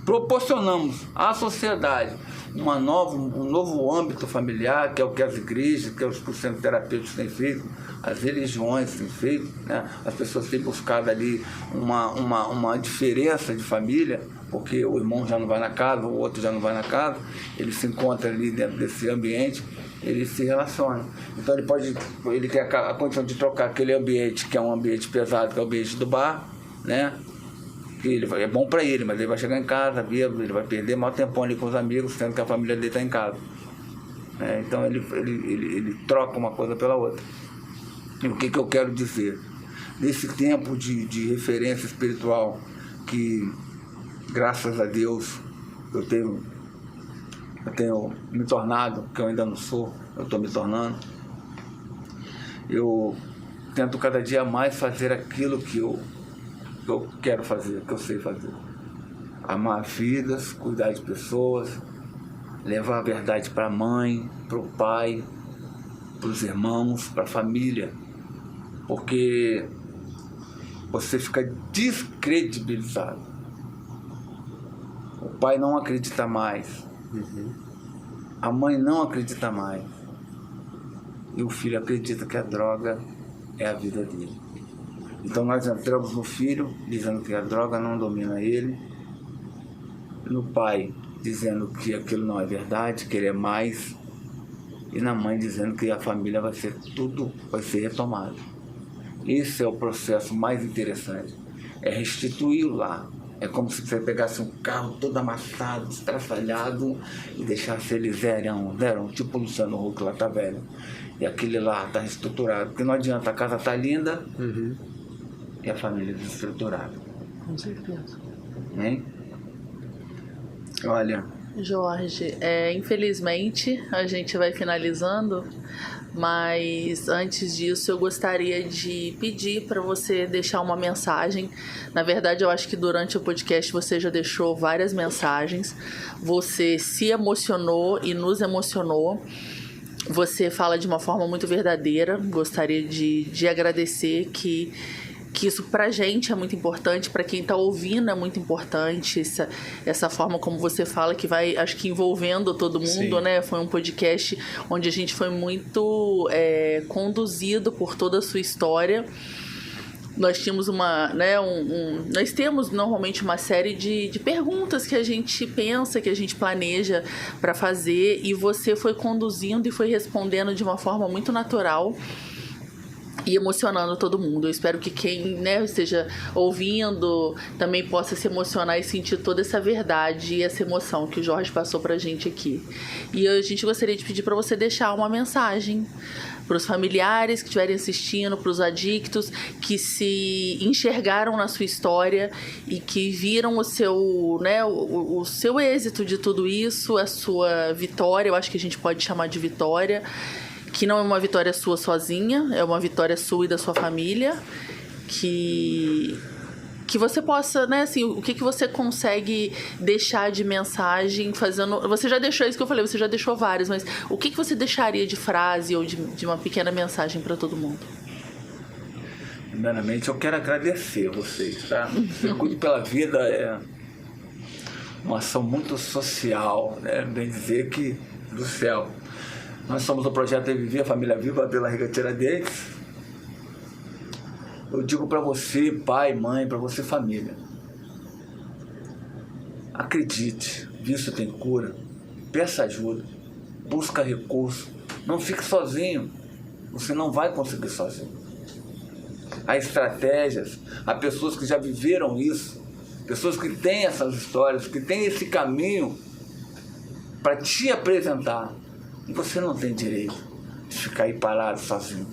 S4: proporcionamos à sociedade um novo âmbito familiar, que é o que as igrejas, que os centros terapêuticos têm feito, as religiões têm feito, né? As pessoas têm buscado ali uma diferença de família, porque o irmão já não vai na casa, o outro já não vai na casa, ele se encontra ali dentro desse ambiente, ele se relaciona. Então ele tem a condição de trocar aquele ambiente, que é um ambiente pesado, que é o ambiente do bar, né? É bom para ele, mas ele vai chegar em casa, ele vai perder maior tempão ali com os amigos, sendo que a família dele está em casa. Então ele troca uma coisa pela outra. E o que eu quero dizer? nesse tempo de referência espiritual que, graças a Deus, eu tenho me tornado, que eu ainda não sou, eu estou me tornando. Eu tento cada dia mais fazer aquilo que eu quero fazer, que eu sei fazer. Amar vidas, cuidar de pessoas, levar a verdade para a mãe, para o pai, para os irmãos, para a família. Porque você fica descredibilizado. O pai não acredita mais. A mãe não acredita mais. E o filho acredita que a droga é a vida dele. Então nós entramos no filho dizendo que a droga não domina ele, no pai dizendo que aquilo não é verdade, que ele é mais, e na mãe dizendo que a família vai ser retomado. Esse é o processo mais interessante, é restituir o lar. É como se você pegasse um carro todo amassado, estraçalhado e deixasse ele zerão, tipo o Luciano Huck lá tá velho. E aquele lá tá reestruturado, porque não adianta, a casa tá linda e a família desestruturada.
S3: Com certeza.
S4: Hein? Olha,
S3: Jorge, infelizmente a gente vai finalizando, mas antes disso eu gostaria de pedir para você deixar uma mensagem. Na verdade, eu acho que durante o podcast você já deixou várias mensagens. Você se emocionou e nos emocionou. Você fala de uma forma muito verdadeira. Gostaria de agradecer que isso pra gente é muito importante, pra quem tá ouvindo é muito importante, essa forma como você fala, que vai, acho que envolvendo todo mundo. Sim. Né? Foi um podcast onde a gente foi muito conduzido por toda a sua história. Nós tínhamos nós temos normalmente uma série de perguntas que a gente pensa, que a gente planeja para fazer, e você foi conduzindo e foi respondendo de uma forma muito natural e emocionando todo mundo. Eu espero que quem esteja ouvindo também possa se emocionar e sentir toda essa verdade e essa emoção que o Jorge passou pra gente aqui. E a gente gostaria de pedir para você deixar uma mensagem para os familiares que estiverem assistindo, para os adictos que se enxergaram na sua história e que viram o seu êxito de tudo isso, a sua vitória. Eu acho que a gente pode chamar de vitória, que não é uma vitória sua sozinha, é uma vitória sua e da sua família, que você possa, o que você consegue deixar de mensagem fazendo... Você já deixou isso que eu falei, você já deixou vários, mas o que você deixaria de frase ou de uma pequena mensagem para todo mundo?
S4: Primeiramente, eu quero agradecer vocês, tá? Circuito pela Vida é uma ação muito social, né? Bem dizer que do céu. Nós somos o Projeto Reviver, a Família Viva, Vila Rica Tiradentes. Eu digo para você, pai, mãe, para você, família. Acredite, vício tem cura. Peça ajuda. Busca recurso. Não fique sozinho. Você não vai conseguir sozinho. Há estratégias, há pessoas que já viveram isso. Pessoas que têm essas histórias, que têm esse caminho para te apresentar. E você não tem direito de ficar aí parado sozinho,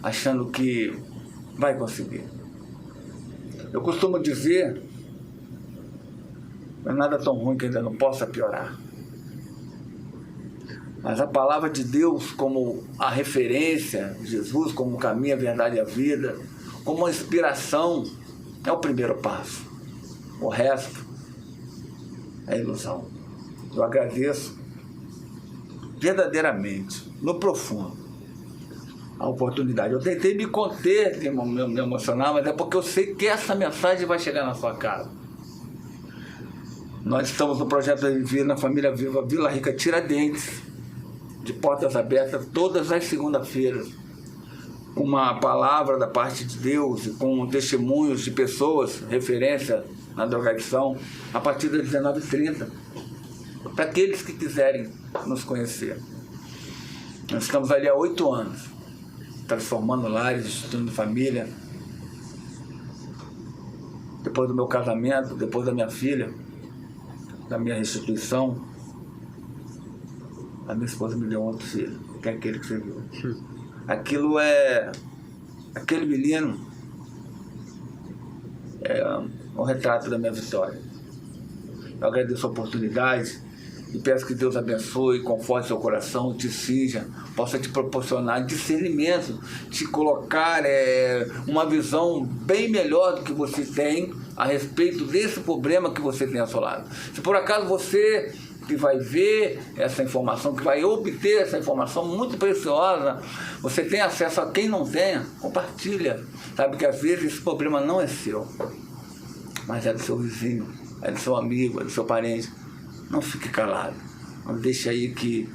S4: achando que vai conseguir. Eu costumo dizer, não é nada tão ruim que ainda não possa piorar. Mas a palavra de Deus como a referência, Jesus como o caminho, a verdade e a vida, como uma inspiração, é o primeiro passo. O resto é ilusão. Eu agradeço verdadeiramente, no profundo, a oportunidade. Eu tentei me conter de me emocionar, mas é porque eu sei que essa mensagem vai chegar na sua casa. Nós estamos no Projeto Reviver, na Família Viva, Vila Rica Tiradentes, de portas abertas todas as segundas-feiras, com uma palavra da parte de Deus e com testemunhos de pessoas, referência na drogadição, a partir das 19h30. Para aqueles que quiserem nos conhecer. Nós estamos ali há 8 anos, transformando lares, instituindo família. Depois do meu casamento, depois da minha filha, da minha restituição, a minha esposa me deu um outro filho, que é aquele que você viu. Aquele menino um retrato da minha vitória. Eu agradeço a oportunidade e peço que Deus abençoe, conforte seu coração, te cinja, possa te proporcionar discernimento, te colocar uma visão bem melhor do que você tem a respeito desse problema que você tem ao seu lado. Se por acaso você que vai ver essa informação, que vai obter essa informação muito preciosa, você tem acesso a quem não tenha, compartilha. Sabe que às vezes esse problema não é seu, mas é do seu vizinho, é do seu amigo, é do seu parente. Não fique calado. Não deixe aí que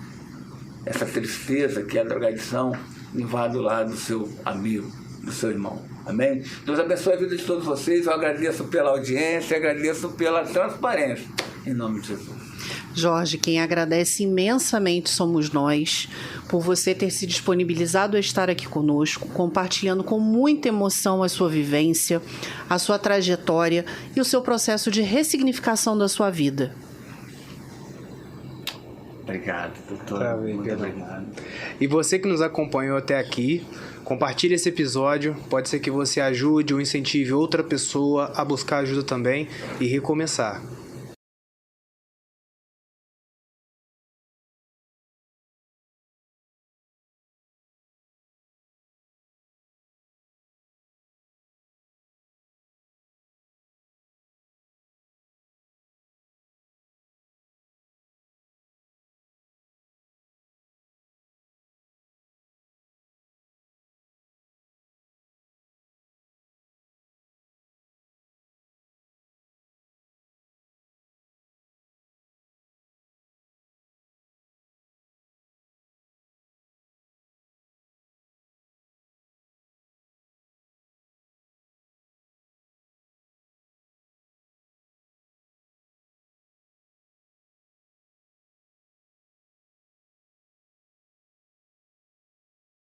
S4: essa tristeza, que é a drogadição, invada o lado do seu amigo, do seu irmão. Amém? Deus abençoe a vida de todos vocês. Eu agradeço pela audiência, agradeço pela transparência. Em nome de Jesus.
S1: Jorge, quem agradece imensamente somos nós, por você ter se disponibilizado a estar aqui conosco, compartilhando com muita emoção a sua vivência, a sua trajetória e o seu processo de ressignificação da sua vida.
S4: Obrigado, doutor. Muito obrigado.
S2: E você que nos acompanhou até aqui, compartilhe esse episódio. Pode ser que você ajude ou incentive outra pessoa a buscar ajuda também e recomeçar.